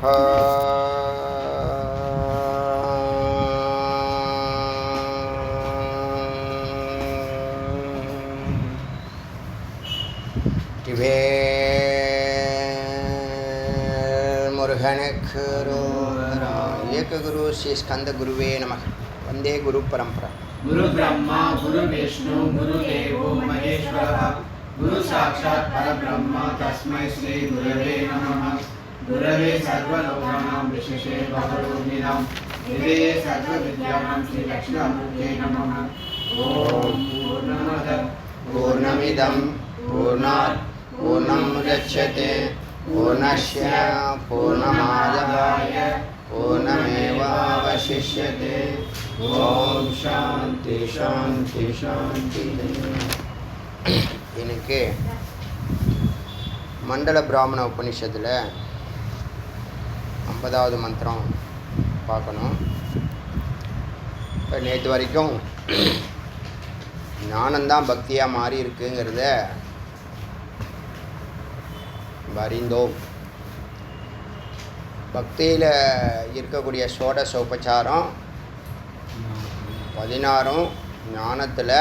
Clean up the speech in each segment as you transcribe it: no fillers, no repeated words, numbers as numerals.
मुरुगनुक्कु एक गुरु श्री स्कंद गुरुवे नमः। वंदे गुरु परंपरा। गुरु ब्रह्मा गुरु विष्णु गुरुदेवो महेश्वरः गुरु साक्षात् परब्रह्म तस्मै श्री गुरवे नमः। गुरवे सर्वलोकानां विशेषे भगवद्गीतां हृदये सर्वविद्यानां श्री दक्षिणामूर्ते नमः। ओम पूर्णमद पूर्णमिदं पूर्णात् पूर्णमुदच्यते पूर्णस्य पूर्णमादाय पूर्णमेवावशिष्यते। ओम शांति शांति शांति। इनके मंडल ब्राह्मण उपनिषद 50வது மந்திரம் பார்க்கணும். நேற்று வரைக்கும் ஞானம்தான் பக்தியாக மாறி இருக்குங்கிறத அறிந்தோம். பக்தியில் இருக்கக்கூடிய ஷோடச உபச்சாரம் 16 ஞானத்தில்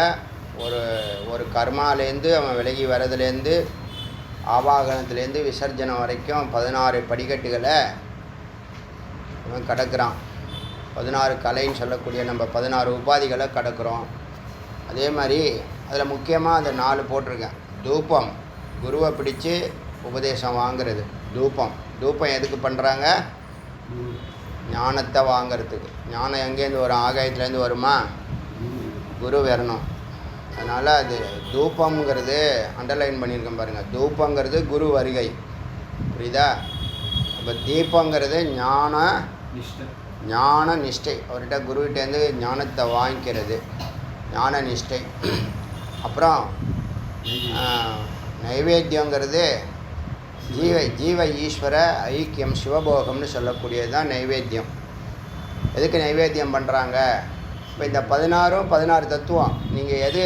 ஒரு கர்மாலேருந்து அவன் விலகி வரதுலேருந்து ஆவாகனத்துலேருந்து விசர்ஜனம் வரைக்கும் 16 படிக்கட்டுகளை அவன் கடக்கிறான். 16 கலைன்னு சொல்லக்கூடிய நம்ம 16 உபாதிகளை கடக்கிறோம். அதே மாதிரி அதில் முக்கியமாக அந்த 4 போட்டிருக்கேன். தூபம், குருவை பிடிச்சி உபதேசம் வாங்கிறது. தூபம் எதுக்கு பண்ணுறாங்க? ஞானத்தை வாங்கிறதுக்கு. ஞானம் எங்கேருந்து வரும்? ஆகாயத்துலேருந்து வருமா? குரு வரணும். அதனால் அது தூபங்கிறது அண்டர்லைன் பண்ணியிருக்கேன் பாருங்கள். தூபங்கிறது குரு வருகை, புரியுதா? அப்போ தீபங்கிறது ஞான நிஷ்டை. அவர்கிட்ட குருகிட்டேருந்து ஞானத்தை வாங்கிக்கிறது, ஞான நிஷ்டை. அப்புறம் நைவேத்தியங்கிறது ஜீவ ஈஸ்வர ஐக்கியம், சிவபோகம்னு சொல்லக்கூடியது தான் நைவேத்தியம். எதுக்கு நைவேத்தியம் பண்ணுறாங்க? இப்போ இந்த 16 தத்துவம் நீங்கள் எது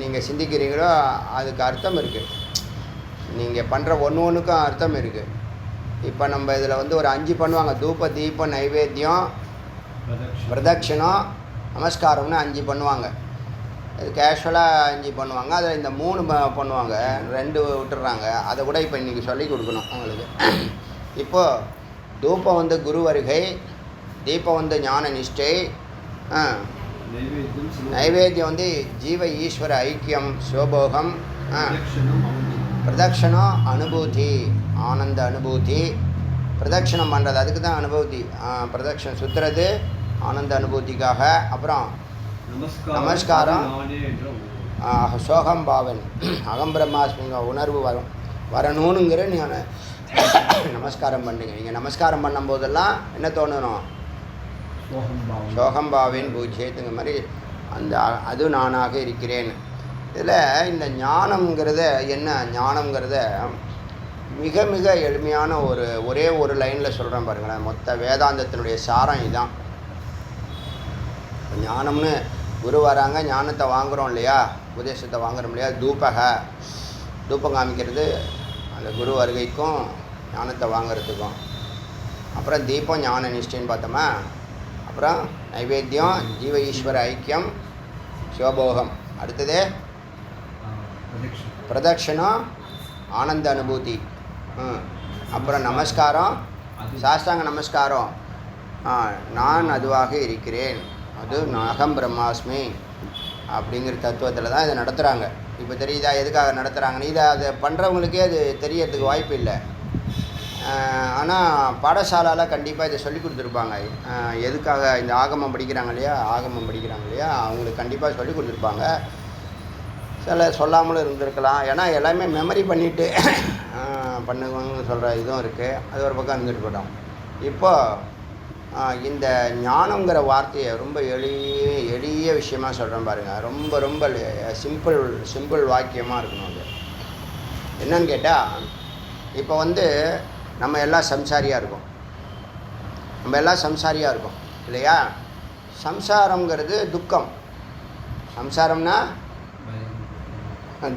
நீங்கள் சிந்திக்கிறீங்களோ அதுக்கு அர்த்தம் இருக்குது. நீங்கள் பண்ணுற ஒன்றுக்கும் அர்த்தம் இருக்குது. இப்போ நம்ம இதில் ஒரு 5 பண்ணுவாங்க. தூப தீபம் நைவேத்தியம் பிரதட்சணம் நமஸ்காரம்னு 5 பண்ணுவாங்க. இது கேஷுவலாக 5 பண்ணுவாங்க. அதில் இந்த 3 பண்ணுவாங்க, 2 விட்டுறாங்க. அதை கூட இப்போ இன்றைக்கி சொல்லி கொடுக்கணும் அவங்களுக்கு. இப்போது தூபம் குரு வருகை, தீபம் ஞான நிஷ்டை, நைவேத்தியம் ஜீவ ஈஸ்வர ஐக்கியம் சிவபோகம், பிரதட்சணம் அனுபூதி ஆனந்த அனுபூதி. பிரதட்சணம் பண்ணுறது அதுக்கு தான் அனுபூதி. பிரதட்சணம் சுற்றுறது ஆனந்த அனுபூதிக்காக. அப்புறம் நமஸ்காரம் சோகம் பாவன் அகம் பிரம்மாஸ்மிங்க உணர்வு வரணுங்கிற நீங்கள் நமஸ்காரம் பண்ணுங்க. நீங்கள் நமஸ்காரம் பண்ணும்போதெல்லாம் என்ன தோணணும்? சோகம் பாவின் பூஜ்யத்துங்க மாதிரி அது நானாக இருக்கிறேன். இதில் இந்த ஞானம்ங்கிறத என்ன? ஞானம்ங்கிறத மிக மிக எளிமையான ஒரே ஒரு லைனில் சொல்கிறேன் பாருங்களேன். மொத்த வேதாந்தத்தினுடைய சாரம் இதுதான். ஞானம்னு குரு வராங்க, ஞானத்தை வாங்குகிறோம் இல்லையா, உபதேசத்தை வாங்குகிறோம் இல்லையா. தூபம் காமிக்கிறது அந்த குரு வருகைக்கும் ஞானத்தை வாங்கிறதுக்கும். அப்புறம் தீபம் ஞான நிஷ்டைன்னு பார்த்தோமா. அப்புறம் நைவேத்தியம் ஜீவ ஈஸ்வர ஐக்கியம் சிவபோகம். அடுத்தது பிரதட்சணம் ஆனந்த அனுபூதி. அப்புறம் நமஸ்காரம் சாஷ்டாங்க நமஸ்காரம், நான் அதுவாக இருக்கிறேன், அது அகம் பிரம்மாஸ்மி அப்படிங்கிற தத்துவத்தில் தான் இதை நடத்துகிறாங்க. இப்போ தெரியுதா எதுக்காக நடத்துகிறாங்கன்னு? இதை அதை பண்ணுறவங்களுக்கே அது தெரியறதுக்கு வாய்ப்பு இல்லை. ஆனால் பாடசாலாவில் கண்டிப்பாக இதை சொல்லி கொடுத்துருப்பாங்க. எதுக்காக இந்த ஆகமம் படிக்கிறாங்க இல்லையா, அவங்களுக்கு கண்டிப்பாக சொல்லி கொடுத்துருப்பாங்க. சில சொல்லாமலும் இருந்திருக்கலாம். ஏன்னா எல்லாமே மெமரி பண்ணிவிட்டு பண்ணுவாங்கன்னு சொல்கிற இதுவும் இருக்குது. அது ஒரு பக்கம் இருந்துட்டு போட்டோம். இப்போது இந்த ஞானங்கிற வார்த்தையை ரொம்ப எளிய விஷயமாக சொல்கிறேன் பாருங்கள். ரொம்ப ரொம்ப சிம்பிள் வாக்கியமாக இருக்கணும். அது என்னன்னு கேட்டால், இப்போ நம்ம எல்லாம் சம்சாரியாக இருக்கோம் இல்லையா? சம்சாரங்கிறது துக்கம். சம்சாரம்னா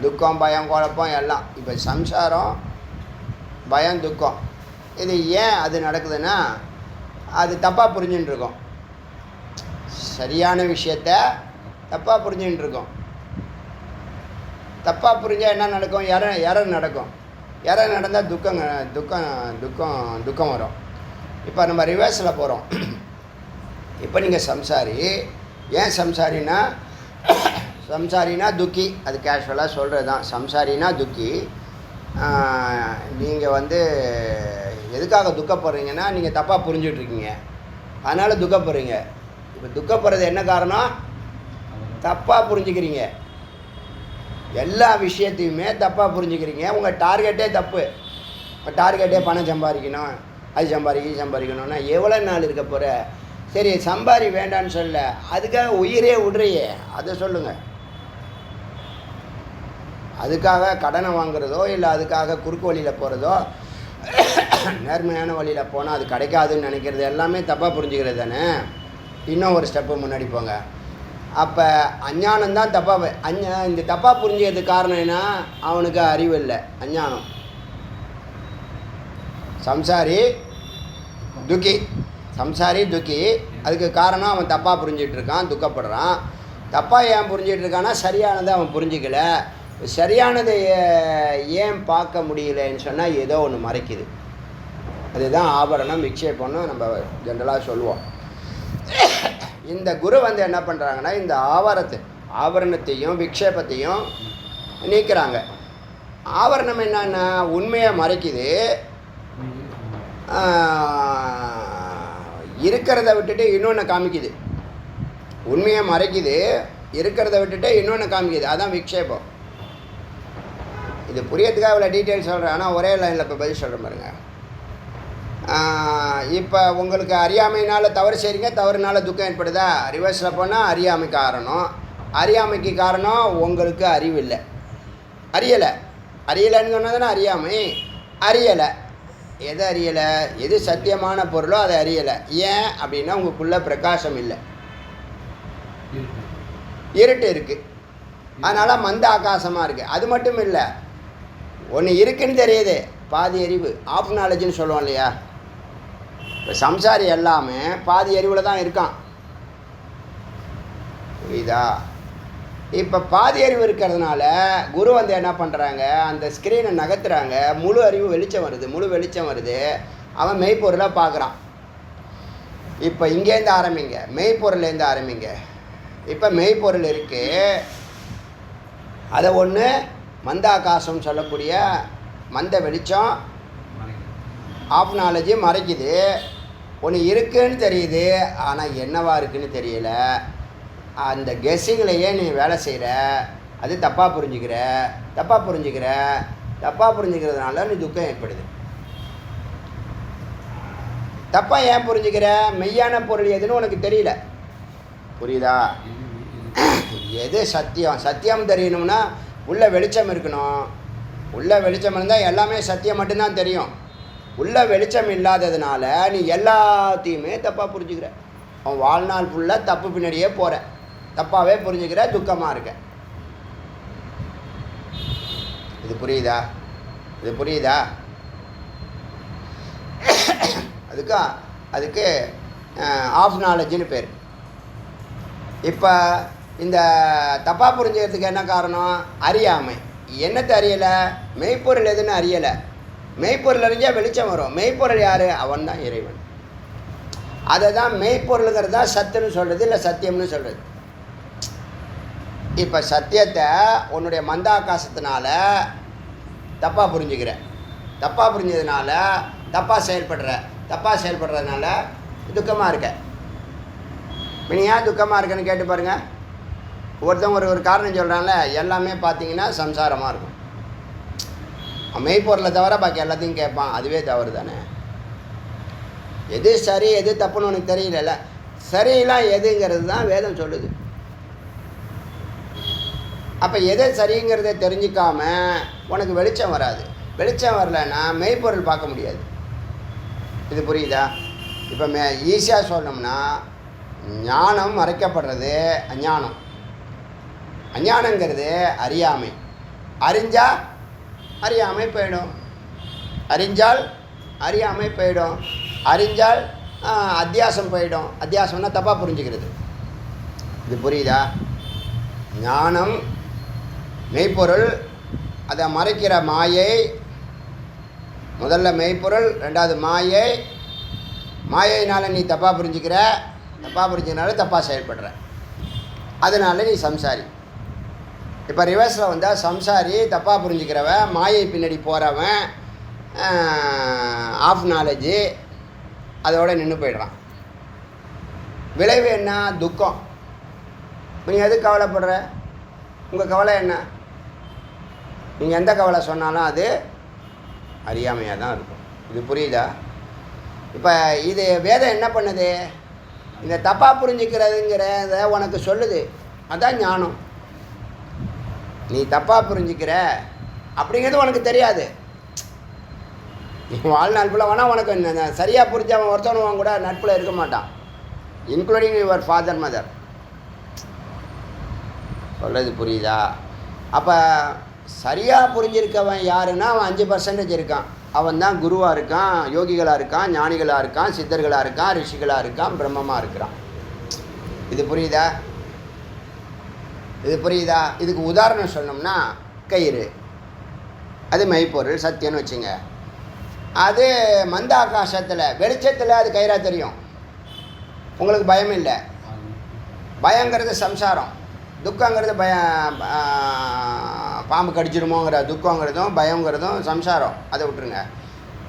துக்கம், பயம், குழப்பம் எல்லாம். இப்போ சம்சாரம், பயம், துக்கம் இது ஏன் அது நடக்குதுன்னா அது தப்பாக புரிஞ்சுட்டு இருக்கோம். சரியான விஷயத்த தப்பாக புரிஞ்சுட்டு இருக்கோம். தப்பாக புரிஞ்சால் என்ன நடக்கும்? எரர் நடக்கும். எரர் நடந்தால் துக்கம் வரும். இப்போ நம்ம ரிவர்ஸில் போகிறோம். இப்போ நீங்கள் சம்சாரி. ஏன் சம்சாரினா துக்கி. அது கேஷுவலாக சொல்கிறது தான். சம்சாரினா துக்கி. நீங்கள் எதுக்காக துக்கப்படுறீங்கன்னா நீங்கள் தப்பாக புரிஞ்சிட்ருக்கீங்க, அதனால் துக்கப்படுறீங்க. இப்போ துக்கப்படுறது என்ன காரணம்? தப்பாக புரிஞ்சுக்கிறீங்க. எல்லா விஷயத்தையுமே தப்பாக புரிஞ்சுக்கிறீங்க. உங்கள் டார்கெட்டே தப்பு. இப்போ டார்கெட்டே பணம் சம்பாதிக்கணும், அது சம்பாதிக்கணும்னா எவ்வளோ நாள் இருக்க போகிற? சரி, சம்பாதி வேண்டான்னு சொல்ல, அதுக்காக உயிரே விடுறியே, அதை சொல்லுங்கள். அதுக்காக கடனை வாங்குறதோ இல்லை அதுக்காக குறுக்கு வழியில் போகிறதோ, நேர்மையான வழியில் போனால் அது கிடைக்காதுன்னு நினைக்கிறது எல்லாமே தப்பாக புரிஞ்சுக்கிறது தானே. இன்னும் ஒரு ஸ்டெப்பு முன்னாடி போங்க. அப்போ அஞ்ஞானம்தான் தப்பாக இந்த தப்பாக புரிஞ்சுக்கிறதுக்கு காரணம் என்ன? அவனுக்கு அறிவு இல்லை, அஞ்ஞானம். சம்சாரி துக்கி. அதுக்கு காரணம் அவன் தப்பாக புரிஞ்சிகிட்டு இருக்கான், துக்கப்படுறான். தப்பாக ஏன் புரிஞ்சிகிட்டு இருக்கான்னா சரியானதை அவன் புரிஞ்சிக்கல. சரியானதை ஏன் பார்க்க முடியலன்னு சொன்னால் ஏதோ ஒன்று மறைக்குது. அதுதான் ஆபரணம் விக்ஷேபம்னு நம்ம ஜென்ரலாக சொல்லுவோம். இந்த குரு என்ன பண்ணுறாங்கன்னா இந்த ஆவரணத்தையும் விக்ஷேபத்தையும் நீக்கிறாங்க. ஆவரணம் என்னன்னா உண்மையை மறைக்குது, இருக்கிறத விட்டுட்டு இன்னொன்று காமிக்குது. உண்மையை மறைக்குது, இருக்கிறத விட்டுட்டு இன்னொன்று காமிக்குது. அதான் விக்ஷேபம். இது புரியறதுக்காக இவ்வளோ டீட்டெயில்ஸ் சொல்கிறேன், ஆனால் ஒரே லைனில் இப்போ பதில் சொல்கிறேன் பாருங்க. இப்போ உங்களுக்கு அறியாமையினால் தவறு செய்கிறீங்க, தவறுனால துக்கம் ஏற்படுதா? ரிவர்ஸில் போனால் அறியாமை காரணம். அறியாமைக்கு காரணம் உங்களுக்கு அறிவு இல்லை, அறியலைன்னு சொன்னதுன்னா அறியாமை. அறியலை. எது அறியலை? எது சத்தியமான பொருளோ அதை அறியலை. ஏன் அப்படின்னா உங்களுக்குள்ள பிரகாசம் இல்லை, இருட்டு இருக்குது. அதனால் மந்த ஆகாசமாக இருக்குது. அது மட்டும் இல்லை, ஒன்று இருக்குன்னு தெரியுது, பாதி அறிவு, ஆஃப் நாலேஜ்னு சொல்லுவோம் இல்லையா. இப்போ சம்சாரி எல்லாமே பாதி அறிவில் தான் இருக்கான், புரியுதா? இப்போ பாதி அறிவு இருக்கிறதுனால குரு என்ன பண்ணுறாங்க, அந்த ஸ்க்ரீனை நகர்த்துறாங்க. முழு அறிவு வெளிச்சம் வருது. அவன் மெய்ப்பொருளாக பார்க்குறான். இப்போ இங்கேருந்து ஆரம்பிங்க, மெய்ப்பொருள்லேருந்து ஆரம்பிங்க. இப்போ மெய்ப்பொருள் இருக்குது, அதை ஒன்று மந்தாகாசம் சொல்லக்கூடிய மந்த வெளிச்சம் ஆஃப் நாலேஜ் மறைக்குது. ஒன்று இருக்குன்னு தெரியுது, ஆனால் என்னவா இருக்குன்னு தெரியல. அந்த கெஸ்ஸிங்லையே நீ வேலை செய்கிற, அது தப்பாக புரிஞ்சுக்கிறதுனால நீ துக்கம் ஏற்படுது. தப்பாக ஏன் புரிஞ்சுக்கிற? மெய்யான பொருள் எதுன்னு உனக்கு தெரியல, புரியுதா? எது சத்தியம் தெரியணும்னா உள்ள வெளிச்சம் இருக்கணும். உள்ள வெளிச்சம் இருந்தால் எல்லாமே சத்தியம் மட்டும்தான் தெரியும். உள்ள வெளிச்சம் இல்லாததுனால நீ எல்லாத்தையுமே தப்பாக புரிஞ்சுக்கிற. அவன் வாழ்நாள் ஃபுல்லாக தப்பு பின்னாடியே போகிற, தப்பாகவே புரிஞ்சுக்கிற, துக்கமாக இருக்க. இது புரியுதா? அதுக்கு ஆஃப் நாலேஜ்னு பேர். இப்போ இந்த தப்பாக புரிஞ்சுக்கிறதுக்கு என்ன காரணம்? அறியாமை. என்னத்தை அறியலை? மெய்ப்பொருள் எதுன்னு அறியலை. மெய்ப்பொருள் அறிஞ்சால் வெளிச்சம் வரும். மெய்ப்பொருள் யார்? அவன் தான் இறைவன். அதை தான் மெய்ப்பொருளுங்கிறது தான் சத்துன்னு சொல்கிறது, இல்லை சத்தியம்னு சொல்கிறது. இப்போ சத்தியத்தை உன்னுடைய மந்தாகாசத்தினால தப்பாக புரிஞ்சதுனால தப்பாக செயல்படுறதுனால துக்கமாக இருக்க. நீ ஏன் துக்கமாக இருக்கன்னு கேட்டு பாருங்கள். ஒருத்தவங்க ஒரு காரணம் சொல்கிறான்ல, எல்லாமே பார்த்தீங்கன்னா சம்சாரமாக இருக்கும். மெய்ப்பொருளை தவிர பாக்கி எல்லாத்தையும் கேட்பான், அதுவே தவறு தானே. எது சரி எது தப்புன்னு உனக்கு தெரியல. சரியெல்லாம் எதுங்கிறது தான் வேதம் சொல்லுது. அப்போ எது சரிங்கிறத தெரிஞ்சிக்காம உனக்கு வெளிச்சம் வராது. வெளிச்சம் வரலைன்னா மெய்ப்பொருள் பார்க்க முடியாது. இது புரியுதா? இப்போ ஈஸியாக சொல்லணும்னா, ஞானம் மறைக்கப்படுறது அஞ்ஞானம். அஞ்ஞானங்கிறது அறியாமை. அறிஞ்சால் அறியாமை போயிடும், அறிஞ்சால் அறியாமை போயிடும். அறிஞ்சால் அத்தியாசம் போயிடும். அத்தியாசம்னா தப்பாக புரிஞ்சுக்கிறது. இது புரியுதா? ஞானம் மெய்ப்பொருள், அதை மறைக்கிற மாயை. முதல்ல மெய்ப்பொருள், ரெண்டாவது மாயை. மாயையினால் நீ தப்பாக புரிஞ்சுக்கிற, தப்பாக புரிஞ்சுக்கிறனால தப்பாக செயல்படுற, அதனால நீ சம்சாரி. இப்போ ரிவர்ஸில் வந்தால் சம்சாரி தப்பாக புரிஞ்சுக்கிறவன், மாயை பின்னாடி போகிறவன், ஆஃப் நாலேஜு, அதோட நின்று போயிடுறான். விளைவு என்ன? துக்கம். நீ எதுக்கு கவலைப்படுற? உங்கள் கவலை என்ன? நீங்கள் எந்த கவலை சொன்னாலும் அது அறியாமையாக தான் இருக்கும். இது புரியுதா? இப்போ இது வேதம் என்ன பண்ணுது? இந்த தப்பாக புரிஞ்சுக்கிறதுங்கிறத உனக்கு சொல்லுது. அதான் ஞானம். நீ தப்பாக புரிஞ்சுக்கிற அப்படிங்கிறது உனக்கு தெரியாது. நீ வாழ்நாள் ஃபுல்லாக வேணால் உனக்கு சரியாக புரிஞ்சவன் ஒருத்தவன் கூட நட்பில் இருக்க மாட்டான், இன்க்ளூடிங் யுவர் ஃபாதர் மதர். சொல்கிறது புரியுதா? அப்போ சரியாக புரிஞ்சிருக்கவன் யாருன்னா அவன் 5% இருக்கான். அவன் தான் குருவாக இருக்கான், யோகிகளாக இருக்கான், ஞானிகளாக இருக்கான், சித்தர்களாக இருக்கான், ரிஷிகளாக இருக்கான், பிரம்மமாக இருக்கிறான். இது புரியுதா? இது புரியுதா? இதுக்கு உதாரணம் சொன்னோம்னா கயிறு, அது மெய்ப்பொருள் சத்தியம்னு வச்சுங்க. அது மந்த ஆகாசத்தில் வெளிச்சத்தில் அது கயிறாக தெரியும். உங்களுக்கு பயம் இல்லை. பயங்கிறது சம்சாரம், துக்கங்கிறது பாம்பு கடிச்சிடுமோங்கிற துக்கங்கிறதும் பயங்கிறதும் சம்சாரம், அதை விட்டுருங்க.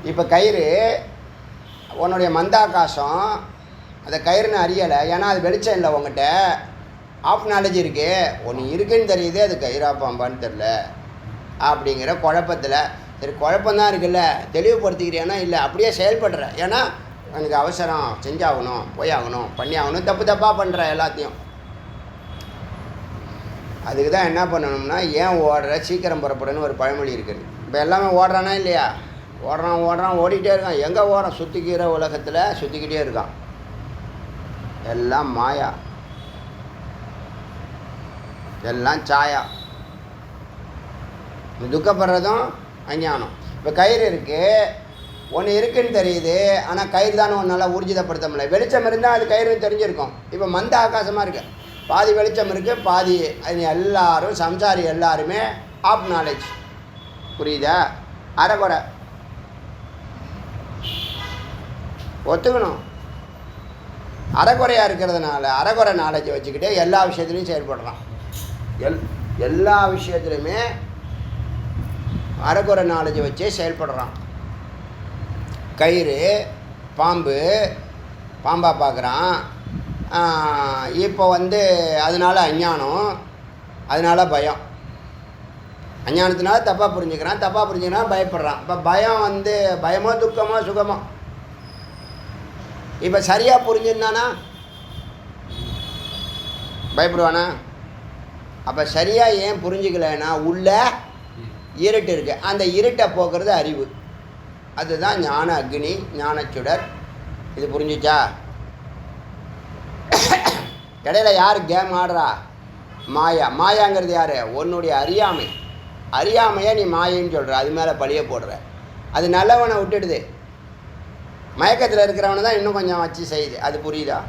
இப்போ கயிறு உன்னுடைய மந்தாகாசம், அதை கயிறுன்னு அறியலை, ஏன்னா அது வெளிச்சம் இல்லை, உங்கள்கிட்ட ஆஃப் நாலேஜ் இருக்குது. ஒன்று இருக்குன்னு தெரியுது, அது கயிறா பாம்பான்னு தெரில அப்படிங்கிற குழப்பத்தில். சரி, குழப்பந்தான் இருக்குல்ல, தெளிவுபடுத்திக்கிறியானா? இல்லை, அப்படியே செயல்படுற. ஏன்னா எனக்கு அவசரம், செஞ்சாகணும், போய் ஆகணும், பண்ணி ஆகணும், தப்பு தப்பாக பண்ணுற எல்லாத்தையும். அதுக்கு தான் என்ன பண்ணணும்னா, ஏன் ஓடுற, சீக்கிரம் புறப்படுன்னு ஒரு பழமொழி இருக்குது. இப்போ எல்லாமே ஓடுறானா இல்லையா? ஓடுறான் ஓடிக்கிட்டே இருக்கான். எங்கே ஓடுறான்? சுற்றிக்கிற உலகத்தில் சுற்றிக்கிட்டே இருக்கான். எல்லாம் மாயா, எல்லாம் சாயா. துக்கப்படுறதும் அஞ்ஞானம். இப்போ கயிறு இருக்குது, ஒன்று இருக்குன்னு தெரியுது, ஆனால் கயிறு தானே ஒன்றால் ஊர்ஜிதப்படுத்த முடியல. வெளிச்சம் இருந்தால் அது கயிறுன்னு தெரிஞ்சிருக்கும். இப்போ மந்த ஆகாசமாக இருக்குது, பாதி வெளிச்சம் இருக்குது, பாதி. அது எல்லாரும் சம்சாரி, எல்லாருமே ஆஃப் நாலேஜ். புரியுதா? அரைக்குறை ஒத்துக்கணும். அரைக்குறையாக இருக்கிறதுனால அரைக்குறை நாலேஜை வச்சுக்கிட்டே எல்லா விஷயத்துலையும் செயல்படுறான். எல்லா விஷயத்துலையுமே அரைக்குறை நாலேஜை வச்சே செயல்படுறான். கயிறு, பாம்பு, பாம்பாக பார்க்குறான். இப்போ அதனால் அஞ்ஞானம், அதனால் பயம். அஞ்ஞானத்தினால தப்பாக புரிஞ்சுக்கிறான், தப்பாக புரிஞ்சுக்கிறான், பயப்படுறான். இப்போ பயம் பயமோ துக்கமோ சுகமோ. இப்போ சரியாக புரிஞ்சிருந்தானா பயப்படுவானா? அப்போ சரியாக ஏன் புரிஞ்சுக்கலைன்னா உள்ள இருட்டு இருக்குது. அந்த இருட்டை போக்குறது அறிவு. அதுதான் ஞான அக்னி, ஞானச்சுடர். இது புரிஞ்சிச்சா? இடையில யார் கேம் ஆடுறா? மாயா. மாயாங்கிறது யார்? உன்னுடைய அறியாமை. அறியாமையை நீ மாயைன்னு சொல்கிற, அது மேலே பழிய போடுற. அது நல்லவனை விட்டுடுது, மயக்கத்தில் இருக்கிறவனை தான் இன்னும் கொஞ்சம் வச்சு செய்யுது. அது புரியுதா?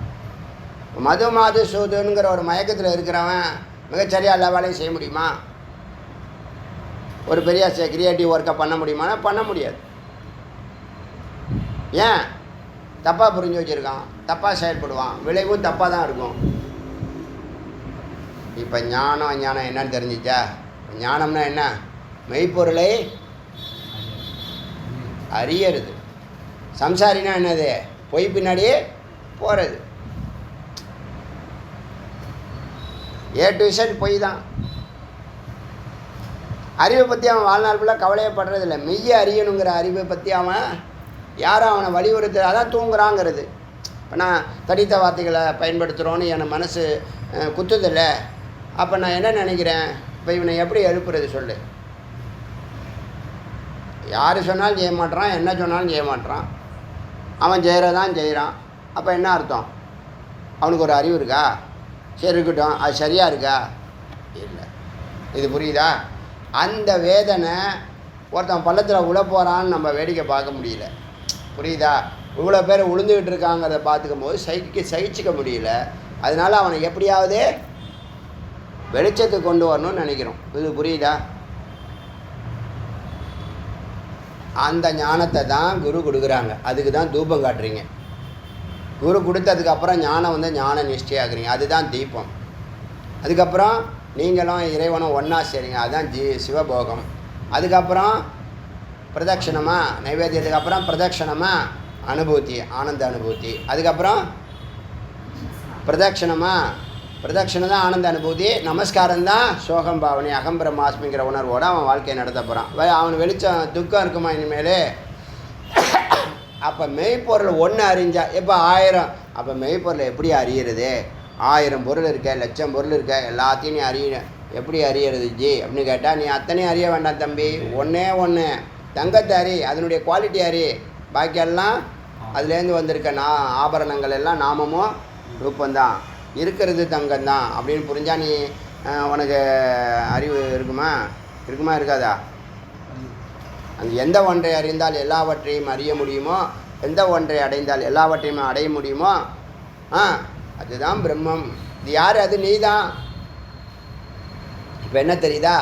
மது சூதுங்கிற ஒரு மயக்கத்தில் இருக்கிறவன் மிகச்சரியாக எல்லா வேலையும் செய்ய முடியுமா? ஒரு பெரிய கிரியேட்டிவ் ஒர்க்கை பண்ண முடியுமானா பண்ண முடியாது. ஏன்? தப்பாக புரிஞ்சு வச்சுருக்கான், தப்பாக செயல்படுவான், விளைவும் தப்பாக தான் இருக்கும். இப்போ ஞானம் அஞ்ஞானம் என்னன்னு தெரிஞ்சிச்சா? ஞானம்னா என்ன? மெய்ப்பொருளை அறியறது. சம்சாரினா என்னது? பொய் பின்னாடியே போகிறது. ஏ டு இசட் பொய் தான். அறிவை பற்றி அவன் வாழ்நாள் ஃபுல்லாக கவலையே படுறதில்லை. மெய்யை அறியணுங்கிற அறிவை பற்றி அவன் யாரும் அவனை வலியுறுத்து, அதான் தூங்குறாங்கிறது. இப்போ நான் தடித்த வார்த்தைகளை பயன்படுத்துகிறோன்னு என் மனசு குத்துதில்லை. அப்போ நான் என்ன நினைக்கிறேன்? இப்போ இவனை எப்படி எழுப்புறது சொல்லு? யார் சொன்னாலும் செய்ய மாட்டான், என்ன சொன்னாலும் செய்ய மாட்டான், அவன் செய்கிறதான் செய்கிறான். அப்போ என்ன அர்த்தம்? அவனுக்கு ஒரு அறிவு இருக்கா? சரி இருக்கட்டும், அது சரியாக இருக்கா? இல்லை. இது புரியுதா? அந்த வேதனை ஒருத்தன் பள்ளத்தில் உள்ள போகிறான்னு நம்ம வேடிக்கை பார்க்க முடியல. புரியுதா? இவ்வளோ பேர் உளுந்துக்கிட்டு இருக்காங்கிறத பார்த்துக்கும் போது சகிச்சிக்க முடியல. அதனால் அவனை எப்படியாவது வெளிச்சத்துக்கு கொண்டு வரணும்னு நினைக்கிறோம். இது புரியுதா? அந்த ஞானத்தை தான் குரு கொடுக்குறாங்க. அதுக்கு தான் தூபம் காட்டுறீங்க. குரு கொடுத்ததுக்கப்புறம் ஞானம் வந்து ஞான நிஷ்டையாக்குறீங்க. அதுதான் தீபம். அதுக்கப்புறம் நீங்களும் இறைவனும் ஒன்றா சேருங்க. அதுதான் சிவபோகம். அதுக்கப்புறம் பிரதட்சணமாக நைவேத்தியத்துக்கு அப்புறம் பிரதட்சணமாக அனுபூதி, ஆனந்த அனுபூதி. அதுக்கப்புறம் பிரதட்சணம் தான் ஆனந்த அனுபூதி. நமஸ்காரம் தான் சோகம் பாவனை, அகம் பிரம்மாஸ்மிங்கிற உணர்வோடு அவன் வாழ்க்கையை நடத்த போகிறான். அவன் வெளிச்சம் துக்கம் இருக்குமா இனிமேல்? அப்போ மெய்ப்பொருள் ஒன்று அறிஞ்சா இப்போ 1000. அப்போ மெய்ப்பொருளை எப்படி அறியறது? 1000 பொருள் இருக்க, லட்சம் பொருள் இருக்க, எல்லாத்தையும் நீ எப்படி அறியறது ஜி அப்படின்னு கேட்டால், நீ அத்தனையும் அறிய வேண்டாம் தம்பி. ஒன்றே ஒன்று தங்கத்தை அறி, அதனுடைய குவாலிட்டி அறி. பாக்கியெல்லாம் அதுலேருந்து வந்திருக்க ஆபரணங்கள் எல்லாம் நாமமும் ரூபந்தான், இருக்கிறது தங்கம்தான் அப்படின்னு புரிஞ்சால் நீ உனக்கு அறிவு இருக்குமா இருக்காதா? அந்த எந்த ஒன்றை அறிந்தால் எல்லாவற்றையும் அறிய முடியுமோ, எந்த ஒன்றை அடைந்தால் எல்லாவற்றையும் அடைய முடியுமோ, அதுதான் பிரம்மம். இது யார்? அது நீ தான். இப்போ என்ன தெரியுதா?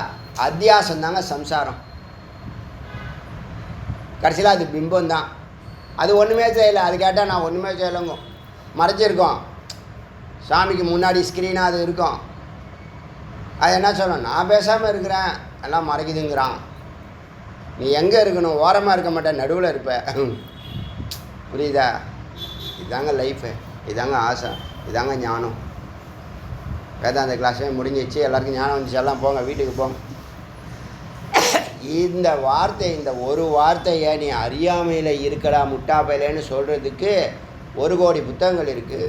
அத்தியாசம் தாங்க சம்சாரம். கடைசியில் அது பிம்பம் தான். அது ஒன்றுமே செய்யலை. அது கேட்டால் நான் ஒன்றுமே செய்யலைங்க, மறைச்சிருக்கோம். சாமிக்கு முன்னாடி ஸ்க்ரீனாக அது இருக்கும். அது என்ன சொல்லணும்? நான் பேசாமல் இருக்கிறேன், எல்லாம் மறைக்குதுங்கிறான். நீ எங்கே இருக்கணும்? ஓரமாக இருக்க மாட்டேன், நடுவில் இருப்ப. புரியுதா? இதாங்க லைஃபு, இதாங்க ஆசை, இதாங்க ஞானம். வேதாந்த கிளாஸே முடிஞ்சிச்சு, எல்லாருக்கும் ஞானம் வந்துச்சு, எல்லாம் போங்க வீட்டுக்கு போங்க. இந்த வார்த்தை, இந்த ஒரு வார்த்தையை நீ அறியாமையில் இருக்கடா முட்டாப்பையிலேன்னு சொல்கிறதுக்கு 1 கோடி புத்தகங்கள் இருக்குது.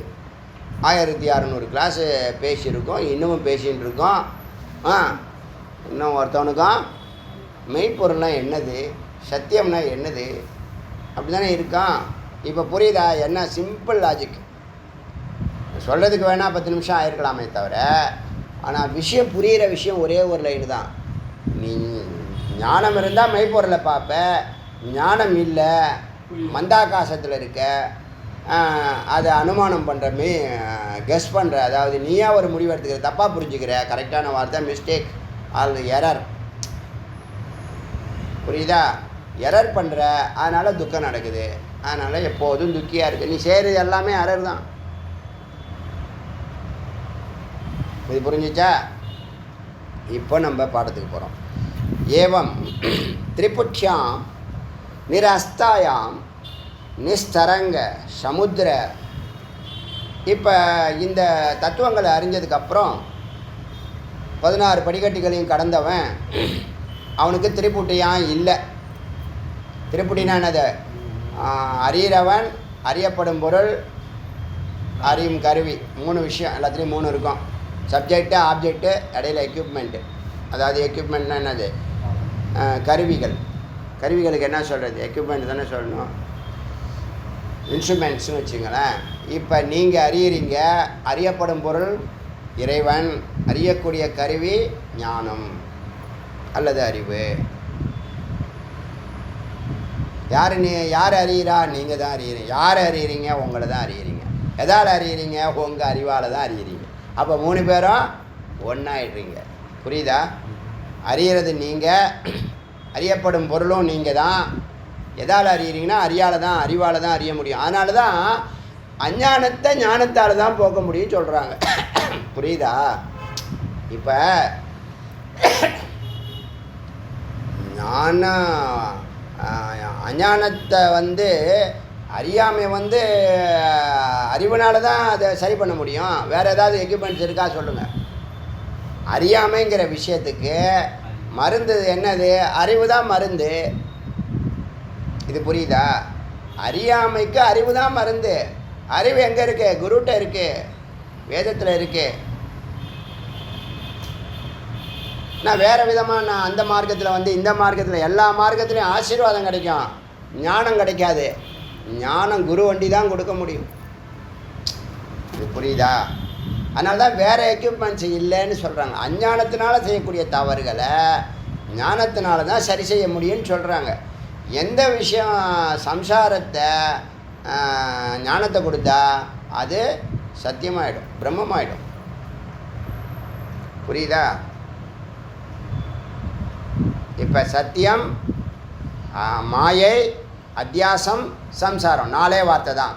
1600 கிளாஸு பேசியிருக்கோம், இன்னமும் பேசிகிட்டு இருக்கோம். இன்னும் ஒருத்தவனுக்கும் மெய்ப்பொருள்னா என்னது, சத்தியம்னா என்னது அப்படி தானே இருக்கான். இப்போ புரியுதா? என்ன சிம்பிள் லாஜிக். சொல்கிறதுக்கு வேணால் 10 நிமிஷம் ஆயிருக்கலாமே தவிர, ஆனால் விஷயம் புரிகிற விஷயம் ஒரே ஒரு லைன் தான். நீ ஞானம் இருந்தால் மெய்ப்பொருளை பார்ப்ப, ஞானம் இல்லை, மந்தாகாசத்தில் இருக்க, அதை அனுமானம் பண்ணுற, கெஸ் பண்ணுற, அதாவது நீயா ஒரு முடிவு எடுத்துக்கிற, தப்பாக புரிஞ்சுக்கிற. கரெக்டான வார்த்தை மிஸ்டேக் ஆல் எரர். புரியுதா? எரர் பண்ணுற, அதனால் துக்கம் நடக்குது. அதனால் எப்போதும் துக்கியாக இருக்குது. நீ செய்கிறது எல்லாமே எரர் தான். இது புரிஞ்சிச்சா? இப்போ நம்ம பாடத்துக்கு போகிறோம். ஏவம் திரிபுட்சியாம் நிரஸ்தாயாம் நிஸ்தரங்க சமுத்திர. இப்போ இந்த தத்துவங்களை அறிஞ்சதுக்கப்புறம் 16 படிக்கட்டுகளையும் கடந்தவன் அவனுக்கு திரிபுட்டியான் இல்லை. திரிபுட்டினா என்னது? அறிகிறவன், அறியப்படும் பொருள், அறியும் கருவி. 3 விஷயம், எல்லாத்துலேயும் 3 இருக்கும். சப்ஜெக்டு, ஆப்ஜெக்டு, இடையில எக்யூப்மெண்ட்டு. அதாவது எக்யூப்மெண்ட்னா என்னது? கருவிகள். கருவிகளுக்கு என்ன சொல்கிறது? எக்யூப்மெண்ட் தானே சொல்லணும், இன்ஸ்ட்ருமெண்ட்ஸ்னு வச்சுங்களேன். இப்போ நீங்கள் அறியறீங்க, அறியப்படும் பொருள் இறைவன், அறியக்கூடிய கருவி ஞானம் அல்லது அறிவு. யார் அறிகிறா? நீங்கள் தான் அறியறீங்க. யார் அறியறீங்க? உங்களை தான் அறியறீங்க. எதால் அறியறீங்க? உங்கள் அறிவால் தான் அறியறீங்க. அப்போ 3 பேரும் ஒன்றாயிடுறீங்க. புரியுதா? அறியறது நீங்கள், அறியப்படும் பொருளும் நீங்கள் தான். எதால் அறியறீங்கன்னா அறிவால் தான் அறிய முடியும். அதனால தான் அஞ்ஞானத்தை ஞானத்தால் தான் போக்க முடியும்னு சொல்கிறாங்க. புரியுதா? இப்போ அஞ்ஞானத்தை அறியாமை அறிவுனால தான் அதை சரி பண்ண முடியும். வேறு ஏதாவது எக்யூப்மெண்ட்ஸ் இருக்கா சொல்லுங்கள். அறியாமைங்கிற விஷயத்துக்கு மருந்து என்னது? அறிவு தான் மருந்து. இது புரியுதா? அறியாமைக்கு அறிவு தான் மருந்து. அறிவு எங்கே இருக்கு? குருட்ட இருக்கு, வேதத்தில் இருக்கு. நான் வேறு விதமாக நான் அந்த மார்க்கத்தில் இந்த மார்க்கத்தில் எல்லா மார்க்கத்துலேயும் ஆசீர்வாதம் கிடைக்கும், ஞானம் கிடைக்காது. ஞானம் குரு வண்டி தான் கொடுக்க முடியும். இது புரியுதா? அதனால தான் வேறு எக்யூப்மெண்ட்ஸ் இல்லைன்னு சொல்கிறாங்க. அஞ்ஞானத்தினால செய்யக்கூடிய தவறுகளை ஞானத்தினால தான் சரி செய்ய முடியும்னு சொல்கிறாங்க. எந்த விஷயம் சம்சாரத்தை ஞானத்தை கொடுத்தா அது சத்தியமாயிடும், பிரம்மமாயிடும். புரியுதா? இப்போ சத்தியம், மாயை, அத்தியாசம், சம்சாரம், 4 வார்த்தை தான்.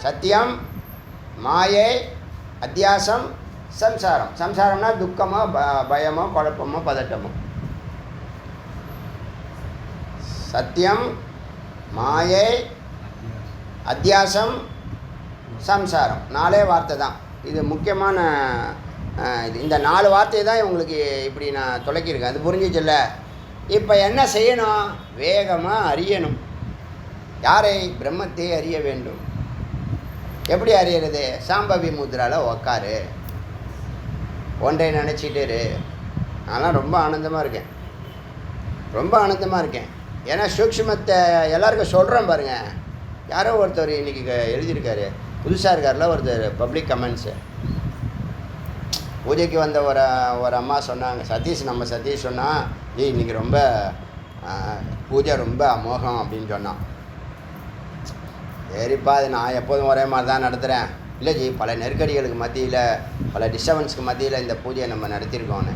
சத்தியம், மாயை, அத்தியாசம், சம்சாரம். சம்சாரம்னா துக்கமோ பயமோ குழப்பமோ பதட்டமோ. சத்தியம், மாயை, அத்தியாசம், சம்சாரம், 4 வார்த்தை தான். இது முக்கியமான இந்த 4 வார்த்தையை தான் உங்களுக்கு இப்படி நான் தொலைக்கியிருக்கேன். அது புரிஞ்சிச்சுல்ல? இப்போ என்ன செய்யணும்? வேகமாக அறியணும். யாரை? பிரம்மத்தை அறிய வேண்டும். எப்படி அறியறது? சாம்பவி முத்ராவில் உக்காரு, ஒன்றை நினச்சிட்டு இரு. அதெல்லாம் ரொம்ப ஆனந்தமாக இருக்கேன், ரொம்ப ஆனந்தமாக இருக்கேன். ஏன்னா சூக்ஷ்மத்தை எல்லாருக்கும் சொல்கிறேன் பாருங்கள். யாரோ ஒருத்தர் இன்றைக்கி எழுதியிருக்காரு, புதுசாக இருக்கார்ல ஒருத்தர், பப்ளிக் கமெண்ட்ஸு. பூஜைக்கு வந்த ஒரு அம்மா சொன்னாங்க, நம்ம சதீஷ் சொன்னால், இன்றைக்கி ரொம்ப பூஜை ரொம்ப அமோகம் அப்படின்னு சொன்னான். சரிப்பா, அது நான் எப்போதும் ஒரே மாதிரி தான் நடத்துகிறேன். இல்லை ஜி, பல நெருக்கடிகளுக்கு மத்தியில், பல டிஸ்டர்பன்ஸுக்கு மத்தியில் இந்த பூஜையை நம்ம நடத்தியிருக்கோன்னு.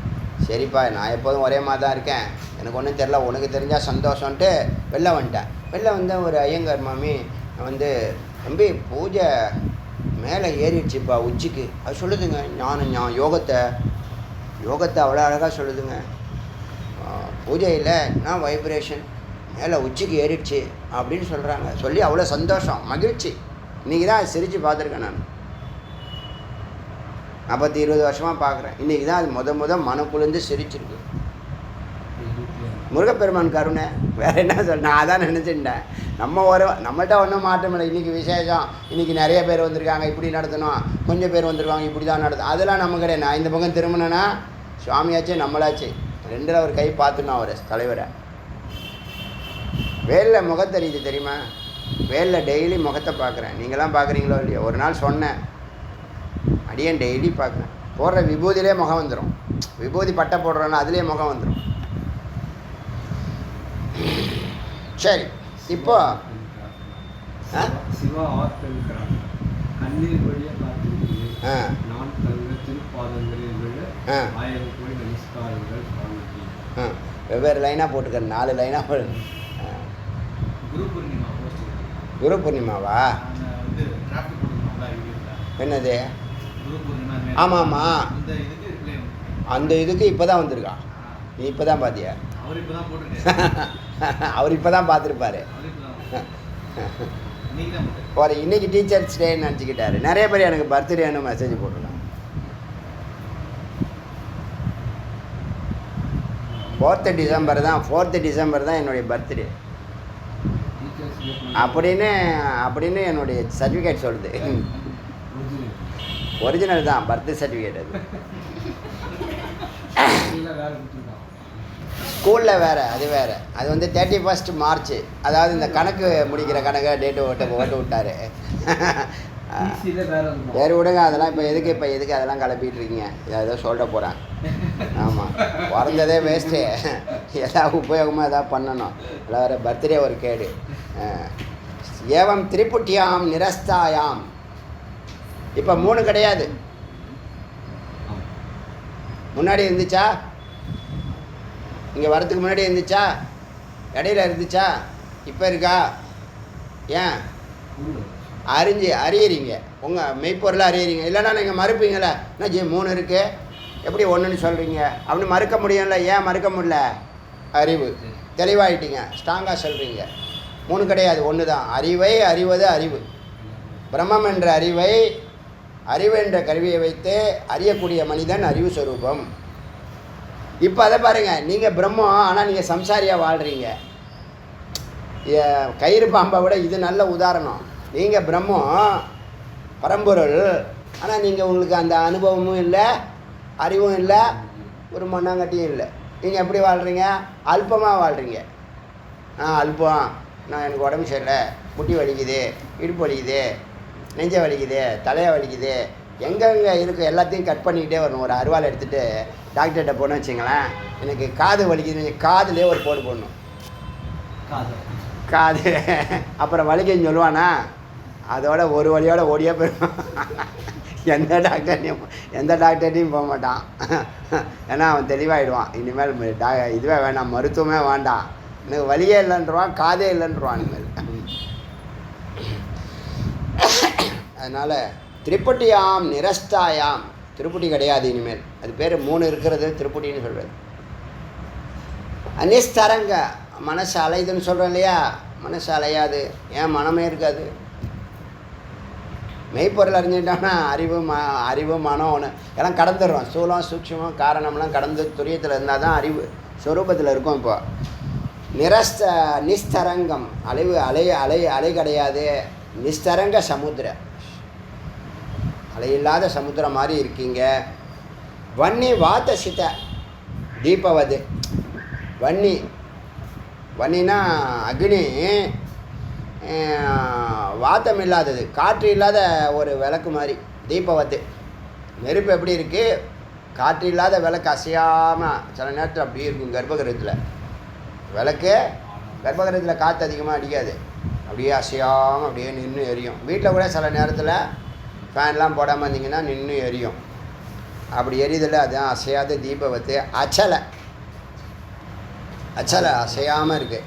சரிப்பா, நான் எப்போதும் ஒரே மாதிரி தான் இருக்கேன், எனக்கு ஒன்றும் தெரில, உனக்கு தெரிஞ்சால் சந்தோஷம்ன்ட்டு வெளில வந்துட்டேன். வெளில வந்து ஒரு ஐயங்கார் மாமி வந்து, தம்பி பூஜை மேலே ஏறிடுச்சுப்பா உச்சிக்கு. அது சொல்லுதுங்க ஞானம், யோகத்தை அவ்வளோ அழகாக சொல்லுதுங்க. பூஜையில் நான் வைப்ரேஷன் மேலே உச்சிக்கு ஏறிடுச்சு அப்படின்னு சொல்கிறாங்க. சொல்லி அவ்வளோ சந்தோஷம், மகிழ்ச்சி. இன்றைக்கி தான் சிரித்து பார்த்துருக்கேன் நான். 40-20 வருஷமாக பார்க்குறேன். இன்றைக்கி தான் அது மனக்குழுந்து சிரிச்சிருக்கு. முருகப்பெருமான் கருணை, வேறு என்ன சொல்ல. நான் அதான் நினச்சிட்டேன், நம்மள்கிட்ட ஒன்றும் மாற்றம் இல்லை. இன்றைக்கி விசேஷம், இன்றைக்கி நிறைய பேர் வந்திருக்காங்க, இப்படி நடத்தணும், கொஞ்சம் பேர் வந்திருக்காங்க, இப்படி தான் நடத்தும், அதெல்லாம் நம்ம கிடையாது. நான் இந்த பக்கம் திரும்பினேன்னா சுவாமியாச்சு நம்மளாச்சு, 2ல் ஒரு கை பார்த்துணும் அவர் தலைவரை. வேலில் முகத்தறியுது தெரியுமா? வேலில் டெய்லி முகத்தை பார்க்குறேன். நீங்களாம் பார்க்குறீங்களோ இல்லையோ? ஒரு நாள் சொன்னேன், அடியேன் டெய்லி பார்க்குறேன். போடுற விபூதியிலே முகம் வந்துடும். விபூதி பட்டை போடுறோன்னா அதுலேயே முகம் வந்துடும். சரி, இப்போ சிவா கண்ணீர் வழியாக பார்த்து நான் தங்க திருப்பாதங்களில் விழ 1000 கோடி நமஸ்காரங்கள் சுவாமிஜி. வெவ்வேறு லைனாக போட்டுக்கிறேன், 4 லைனாக போடு. குரு பூர்ணிமாவா? என்னது? ஆமாம்மா, அந்த இதுக்கு இப்போ தான் வந்திருக்கா. நீ இப்போ தான் பார்த்தியா? அவர் இப்போ தான் பார்த்துருப்பாரு. ஒரு இன்னைக்கு டீச்சர்ஸ் டேன்னு நினச்சிக்கிட்டாரு. நிறைய பேர் எனக்கு பர்த்டேன்னு மெசேஜ் போட்டுருக்காங்க. 4th டிசம்பர் தான் என்னுடைய பர்த்டே அப்படின்னு என்னுடைய சர்டிஃபிகேட் சொல்லுது. ஒரிஜினல் தான், பர்த் சர்டிஃபிகேட். அது ஸ்கூலில் வேறு, அது வேறு. அது வந்து 31 மார்ச், அதாவது இந்த கணக்கு முடிக்கிற கணக்கை டேட்டு ஓட்டு விட்டார். வேறு விடுங்க, அதெல்லாம் இப்போ எதுக்கு அதெல்லாம் கிளப்பிட்டு இருக்கீங்க? ஏதோ சொல்ல போகிறேன். ஆமாம், பிறந்ததே வேஸ்ட்டு, ஏதாவது உபயோகமாக எதாவது பண்ணணும். அதில் வேறு பர்த்டே ஒரு கேடு. ஏவம் திரிபுட்டியாம் நிரஸ்தாயாம். இப்போ 3 கிடையாது. முன்னாடி இருந்துச்சா? இங்கே வரத்துக்கு முன்னாடி இருந்துச்சா? இடையில இருந்துச்சா? இப்போ இருக்கா? ஏன் அறியறீங்க? உங்கள் மெய்ப்பொருளை அறியறீங்க. இல்லைன்னா நீங்கள் மறுப்பீங்களே, என்ன ஜி 3 இருக்குது, எப்படி 1ன்னு சொல்கிறீங்க அப்படின்னு மறுக்க முடியும்ல. ஏன் மறுக்க முடியல? அறிவு தெளிவாயிட்டீங்க, ஸ்ட்ராங்காக சொல்கிறீங்க. 3 கிடையாது, 1 தான். அறிவது அறிவு. பிரம்மம் என்ற அறிவு என்ற கருவியை வைத்து அறியக்கூடிய மனிதன் அறிவு ஸ்வரூபம். இப்போ அதை பாருங்கள், நீங்கள் பிரம்மம், ஆனால் நீங்கள் சம்சாரியாக வாழ்கிறீங்க. கயிறு பாம்பை விட இது நல்ல உதாரணம். நீங்கள் பிரம்மம், பரம்பொருள், ஆனால் நீங்கள் உங்களுக்கு அந்த அனுபவமும் இல்லை, அறிவும் இல்லை, ஒரு மண்ணாங்கட்டியும் இல்லை. நீங்கள் எப்படி வாழ்கிறீங்க? அல்பமாக வாழ்கிறீங்க. அல்பம், நான் எனக்கு உடம்பு சரியில்லை, முட்டி வலிக்குது, இடுப்பு வலிக்குது, நெஞ்சை வலிக்குது, தலையை வலிக்குது, எங்கெங்கே இருக்குது எல்லாத்தையும் கட் பண்ணிக்கிட்டே வரணும். ஒரு அருவாள் எடுத்துகிட்டு டாக்டர்கிட்ட போனோன்னு வச்சுங்களேன், எனக்கு காது வலிக்குது, காதுலேயே ஒரு போடு போடணும். காது அப்புறம் வலிக்குன்னு சொல்லுவானா, அதோட ஒரு வழியோட ஓடியே போயிடுவான். எந்த டாக்டர்டையும் போக மாட்டான். ஏன்னா அவன் தெளிவாகிடுவான். இனிமேல் இதுவே வேணாம், மருத்துவமே வேண்டாம், எனக்கு வலியே இல்லைன்றான், காதே இல்லைன்றான் இனிமேல். அதனால் திரிபுட்டியாம் நிரஸ்தாயாம், திருப்புட்டி கிடையாது இனிமேல். அது பேர் 3 இருக்கிறது திருப்புட்டின்னு சொல்கிறது. அநிஸ்தரங்க, மனசு அலையுதுன்னு சொல்கிறோம் இல்லையா, மனசு அலையாது, ஏன் மனமே இருக்காது. மெய்ப்பொருள் அறிஞ்சிட்டோம்னா அறிவு மனம் ஒன்று எல்லாம் கடந்துடுறோம். சூலம் சூக்ஷ்மம் காரணம்லாம் கடந்து துரியத்தில் இருந்தால் தான் அறிவு ஸ்வரூபத்தில் இருக்கும். இப்போ நிஸ்தரங்கம், அலை கிடையாது. நிஸ்தரங்க சமுத்திர, அலையில்லாத சமுத்திரம் மாதிரி இருக்கீங்க. வன்னி வாத்த சித தீபவது. வன்னினா அக்னி, வாத்தம் இல்லாதது, காற்று இல்லாத ஒரு விளக்கு மாதிரி. தீபவத்து, நெருப்பு எப்படி இருக்குது, காற்று இல்லாத விளக்கு அசையாமல் சில நேரத்தில் அப்படியே இருக்கும். கர்ப்பகிரகத்தில் விளக்கு, கர்ப்பகிரகத்தில் காற்று அதிகமாக அடிக்காது, அப்படியே அசையாமல் அப்படியே நின்று எரியும். வீட்டில் கூட சில நேரத்தில் ஃபேன்லாம் போடாமல் இருந்தீங்கன்னா நின்று எரியும். அப்படி எரியுதில்ல, அதுதான் அசையாத தீபவத்து. அச்சலை அசையாமல் இருக்குது.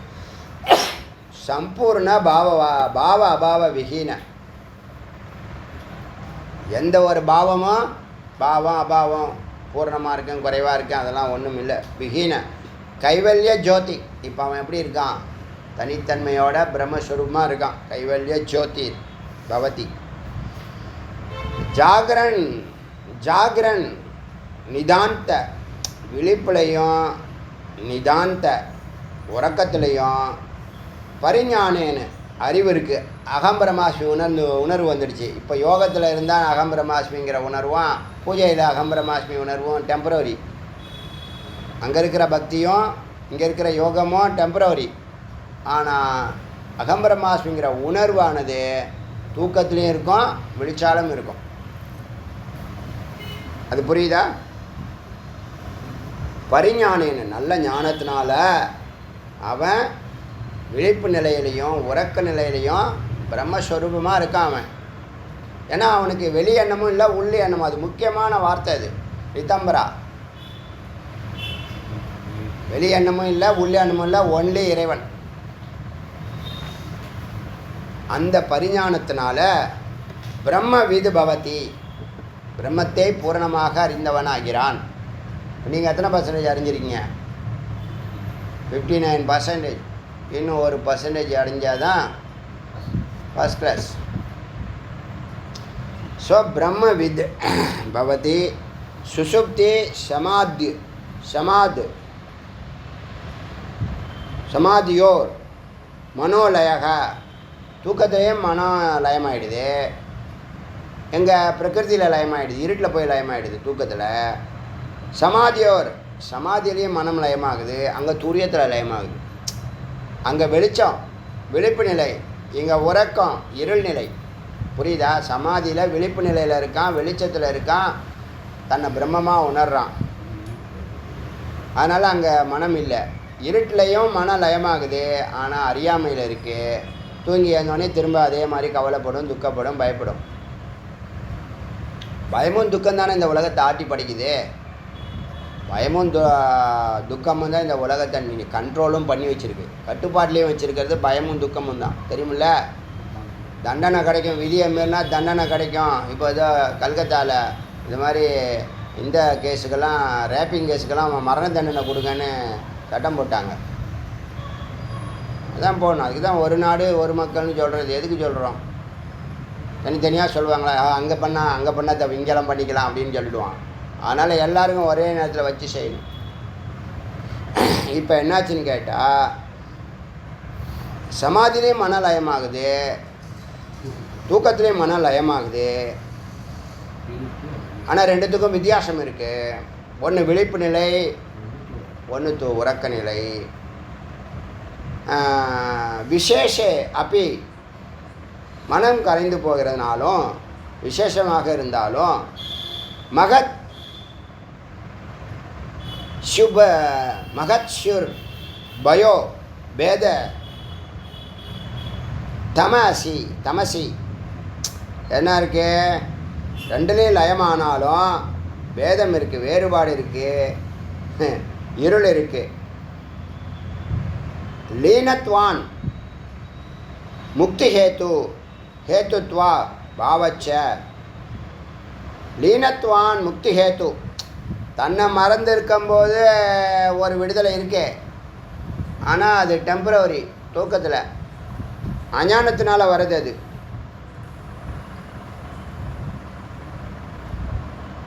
சம்பூர்ண பாவ அபாவ விஹீன, எந்த ஒரு பாவமும் பாவம் அபாவம் பூர்ணமாக இருக்கேன் குறைவாக இருக்கேன் அதெல்லாம் ஒன்றும் இல்லை. விஹீன கைவல்ய ஜோதி. இப்போ அவன் எப்படி இருக்கான், தனித்தன்மையோட பிரம்மஸ்வரூபமாக இருக்கான். கைவல்ய ஜோதி பவதி. ஜாகரன் நிதாந்த, விழிப்புலையும் நிதாந்த உறக்கத்துலேயும் பரிஞானேன்னு அறிவு இருக்குது. அகம்பிரமாஸ்மி உணர்வு வந்துடுச்சு. இப்போ யோகத்தில் இருந்தால் அகம்பிரமாஸ்மிங்கிற உணர்வும், பூஜையில் அகம்பிரமாஸ்மி உணர்வும் டெம்பரவரி. அங்கே இருக்கிற பக்தியும் இங்கே இருக்கிற யோகமும் டெம்பரவரி. ஆனால் அகம்பிரமாஸ்மிங்கிற உணர்வானது தூக்கத்துலேயும் இருக்கும், விழிச்சாலும் இருக்கும். அது புரியுதா? பரிஞானேன்னு நல்ல ஞானத்தினால அவன் விழிப்பு நிலையிலையும் உறக்க நிலையிலையும் பிரம்மஸ்வரூபமாக இருக்கான் அவன். ஏன்னா அவனுக்கு வெளி எண்ணமும் இல்லை உள்ளே எண்ணமும். அது முக்கியமான வார்த்தை. அது ரிதம்பரா. வெளி எண்ணமும் இல்லை உள்ள எண்ணமும் இல்லை, ஒன்லி இறைவன். அந்த பரிஞானத்தினால பிரம்ம விது பவதி, பிரம்மத்தை பூரணமாக அறிந்தவனாகிறான். நீங்கள் எத்தனை பர்சன்டேஜ் அறிஞ்சிருக்கீங்க? 59%. இன்னும் 1% அடைஞ்சால் தான் ஃபஸ்ட் கிளாஸ். ஸோ பிரம்ம வித் பவதி சுசுப்தி சமாதியோர் மனோலயக, தூக்கத்திலையும் மனோ லயமாகிடுது. எங்கள் பிரகிருதியில் லயமாகிடுது, இருட்டில் போய் லயமாகிடுது தூக்கத்தில். சமாதியோர், சமாதியிலையும் மனம் லயமாகுது, அங்கே துரியத்தில் லயமாகுது. அங்கே வெளிச்சம் விழிப்பு நிலை, இங்கே உறக்கம் இருள் நிலை. புரியுதா? சமாதியில் விழிப்பு நிலையில் இருக்கான், வெளிச்சத்தில் இருக்கான், தன்னை பிரம்மமாக உணர்றான். அதனால் அங்கே மனம் இல்லை. இருட்டிலையும் மனம் லயமாகுது, ஆனால் அறியாமையில் இருக்குது. தூங்கி எழுந்தோடனே திரும்ப அதே மாதிரி கவலைப்படும், துக்கப்படும், பயப்படும். பயமும் துக்கம் தானே இந்த உலகத்தை ஆட்டி படிக்குது. பயமும் துக்கமும் தான் இந்த உலகத்தை கண்ட்ரோலும் பண்ணி வச்சுருக்கு, கட்டுப்பாட்லேயும் வச்சுருக்கிறது பயமும் துக்கமும் தான். தெரியுமில்ல? தண்டனை கிடைக்கும், விதியை மீறினா தண்டனை கிடைக்கும். இப்போ ஏதோ கல்கத்தாவில் இது மாதிரி இந்த கேஸுக்கெல்லாம், ரேப்பிங் கேஸுக்கெல்லாம் மரண தண்டனை கொடுங்கன்னு சட்டம் போட்டாங்க. அதான் போகணும். அதுக்கு தான் ஒரு நாடு ஒரு மக்கள்னு சொல்கிறது. எதுக்கு சொல்கிறோம்? தனித்தனியாக சொல்லுவாங்களா, அங்கே பண்ணால் இங்கெல்லாம் பண்ணிக்கலாம் அப்படின்னு சொல்லிடுவான். அதனால் எல்லாருக்கும் ஒரே நேரத்தில் வச்சு செய்யணும். இப்போ என்னாச்சுன்னு கேட்டால், சமாதிலையும் மன லயமாகுது, தூக்கத்துலேயும் மன லயமாகுது. ஆனால் ரெண்டுத்துக்கும் வித்தியாசம் இருக்குது. ஒன்று விழிப்பு நிலை, ஒன்று உறக்க நிலை. விசேஷ அப்படி மனம் கரைந்து போகிறதுனாலும் விசேஷமாக இருந்தாலும் மகத் சுர் பயோ பேத தமசி தமசி என்ன இருக்கு? ரெண்டுலேயும் லயமானாலும் பேதம் இருக்குது, வேறுபாடு இருக்குது, இருள் இருக்குது. லீனத்வான் முக்தி ஹேத்து ஹேத்துத்வா பாவச்ச. லீனத்வான் முக்தி ஹேத்து, தன்னை மறந்து இருக்கும்போது ஒரு விடுதலை இருக்கே, ஆனால் அது டெம்பரவரி, தூக்கத்தில் அஞ்ஞானத்தினால வருது அது.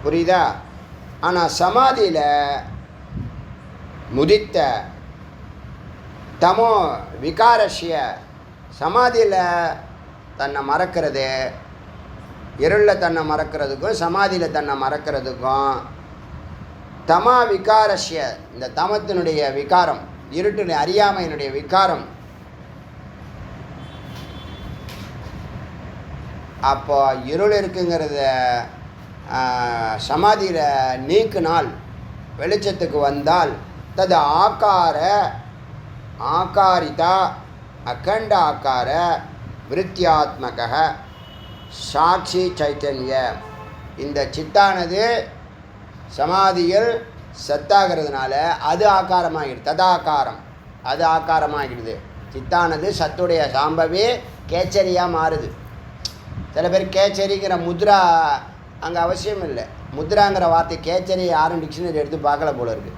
புரியுதா? ஆனால் சமாதியில் முதித்த தமோ விகாரஷ்ய, சமாதியில் தன்னை மறக்கிறது, இருளில் தன்னை மறக்கிறதுக்கும் சமாதியில் தன்னை மறக்கிறதுக்கும் தமா விகாரஷ்ய, இந்த தமத்தினுடைய விகாரம், இருட்டினுடைய அறியாமையினுடைய விகாரம். அப்போ இருள் இருக்குங்கிறத சமாதியில் நீக்கினால், வெளிச்சத்துக்கு வந்தால், தது ஆக்கார ஆகாரிதா அகண்ட ஆக்கார விருத்தியாத்மக சாட்சி சைத்தன்ய. இந்த சித்தானது சமாதியில் சத்தாகிறதுனால அது ஆக்காரமாகிடுது, ததாக்காரம், அது ஆக்காரமாகிடுது. சித்தானது சத்துடைய சாம்பவே கேச்சரியாக மாறுது. சில பேர் கேச்சரிங்கிற முத்ரா அங்கே அவசியம் இல்லை. முத்ராங்கிற வார்த்தை கேச்சரி யாரும் டிக்ஷனரி எடுத்து பார்க்கல போல இருக்கு.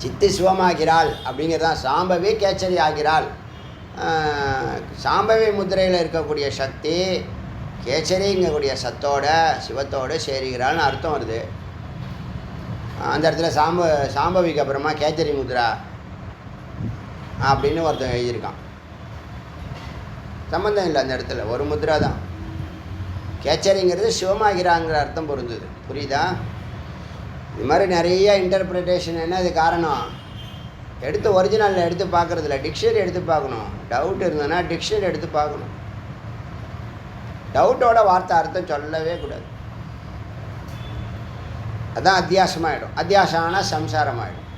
சித்து சிவமாகிறாள் அப்படிங்கிறதான் சாம்பவே கேச்சரி ஆகிறாள். சாம்பவி முத்திரையில் இருக்கக்கூடிய சக்தி கேச்சரிங்கக்கூடிய சத்தோட சிவத்தோடு சேருகிறாள்னு அர்த்தம் வருது. அந்த இடத்துல சாம்பவிக்கு அப்புறமா கேச்சரி முத்ரா அப்படின்னு ஒருத்தன் எழுதியிருக்கான். சம்பந்தம் இல்லை அந்த இடத்துல, ஒரு முத்ரா தான். கேச்சரிங்கிறது சிவமாகிறாங்கிற அர்த்தம் பொருந்தது. புரியுதா? இது மாதிரி நிறைய இன்டர்பிரிட்டேஷன். என்ன இது காரணம்? எடுத்து ஒரிஜினலில் எடுத்து பார்க்குறதில்ல, டிக்ஷனரி எடுத்து பார்க்கணும். டவுட் இருந்ததுன்னா டிக்ஷனரி எடுத்து பார்க்கணும். டவுட்டோட வார்த்தை அர்த்தம் சொல்லவே கூடாது. அதுதான் அத்தியாசமாகிடும். அத்தியாசம் ஆனால் சம்சாரம் ஆகிடும்.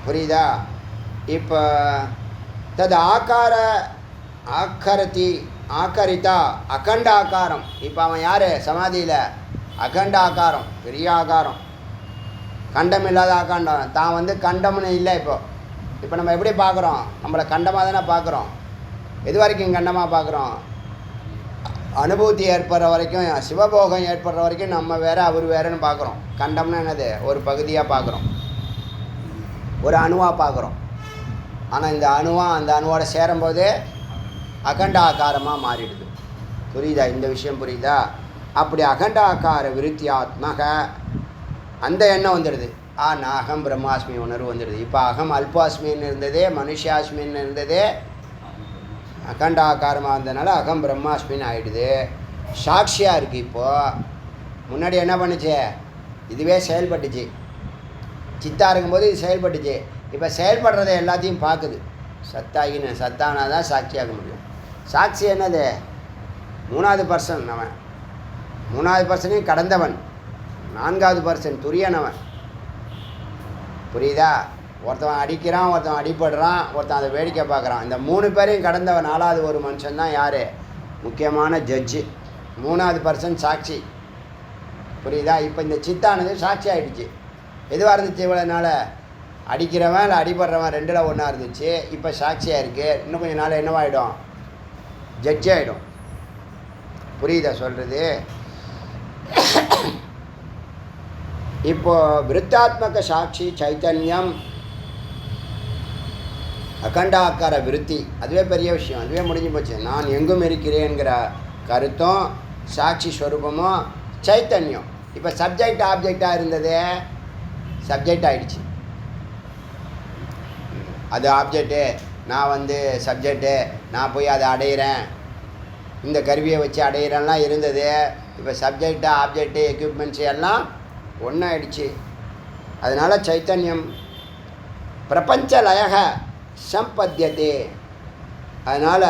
புரியுதா? இப்போ தது ஆக்கார ஆக்கரதி ஆக்கரிதா அகண்ட ஆக்காரம். இப்போ அவன் யார்? சமாதியில் அகண்ட ஆக்காரம், பெரிய ஆகாரம், கண்டம் இல்லாத ஆகாண்டம். தான் கண்டம்னு இல்லை. இப்போ நம்ம எப்படி பார்க்குறோம்? நம்மளை கண்டமாக தானே பார்க்குறோம். எது வரைக்கும் கண்டமாக பார்க்குறோம்? அனுபூதி ஏற்படுற வரைக்கும், சிவபோகம் ஏற்படுற வரைக்கும் நம்ம வேறு அவர் வேறுன்னு பார்க்குறோம். கண்டம்னா என்னது? ஒரு பகுதியாக பார்க்குறோம், ஒரு அணுவாக பார்க்குறோம். ஆனால் இந்த அந்த அணுவோட சேரும்போது அகண்ட ஆக்காரமாக மாறிடுது. புரியுதா? இந்த விஷயம் புரியுதா? அப்படி அகண்ட ஆக்கார விருத்தியாத்மக அந்த எண்ணம் வந்துடுது. நான் அகம் பிரம்மாஸ்மி உணர்வு வந்துடுது. இப்போ அகம் அல்பாஸ்மின்னு இருந்ததே, மனுஷாஸ்மின்னு இருந்ததே, அகண்ட ஆக்காரமாக இருந்ததுனால அகம் பிரம்மாஸ்மின்னு ஆகிடுது. சாட்சியாக இருக்குது. இப்போது முன்னாடி என்ன பண்ணுச்சு? இதுவே செயல்பட்டுச்சு. சித்தா இருக்கும்போது இது செயல்பட்டுச்சு. இப்போ செயல்படுறதை எல்லாத்தையும் பார்க்குது. சத்தானா தான் சாட்சியாக முடியும். சாட்சி என்னது? மூணாவது பர்சன் அவன். மூணாவது பர்சனையும் கடந்தவன். நான்காவது பர்சன் துரியனவன். புரியுதா? ஒருத்தவன் அடிக்கிறான், ஒருத்தவன் அடிபடுறான், ஒருத்தன் அதை வேடிக்கை பார்க்குறான். இந்த 3 பேரையும் கடந்தவன் நாலாவது ஒரு மனுஷன் தான் யார்? முக்கியமான ஜட்ஜு. மூணாவது பர்சன் சாட்சி. புரியுதா? இப்போ இந்த சித்தானது சாட்சி ஆகிடுச்சு. எதுவாக இருந்துச்சு இவ்வளோ நாள்? அடிக்கிறவன் இல்லை அடிபடுறவன் ரெண்டில் ஒன்றா இருந்துச்சு. இப்போ சாட்சியாக இருக்குது. இன்னும் கொஞ்சம் நாள் என்னவாகிடும்? ஜட்ஜி ஆகிடும். புரியுதா சொல்கிறது? இப்போது விருத்தாத்மக சாட்சி சைத்தன்யம் அகண்டாக்கார விருத்தி, அதுவே பெரிய விஷயம். அதுவே முடிஞ்சு போச்சு. நான் எங்கும் இருக்கிறேங்கிற கருத்தும் சாட்சி ஸ்வரூபமும் சைத்தன்யம். இப்போ சப்ஜெக்ட் ஆப்ஜெக்டாக இருந்ததே சப்ஜெக்ட் ஆகிடுச்சு. அது ஆப்ஜெக்டு, நான் சப்ஜெக்டு, நான் போய் அதை அடையிறேன், இந்த கருவியை வச்சு அடையிறேன்லாம் இருந்தது. இப்போ சப்ஜெக்டு ஆப்ஜெக்டு எக்யூப்மெண்ட்ஸு எல்லாம் ஒன்றாயிடுச்சு. அதனால் சைத்தன்யம் பிரபஞ்ச லயக சம்பத்தியதே. அதனால்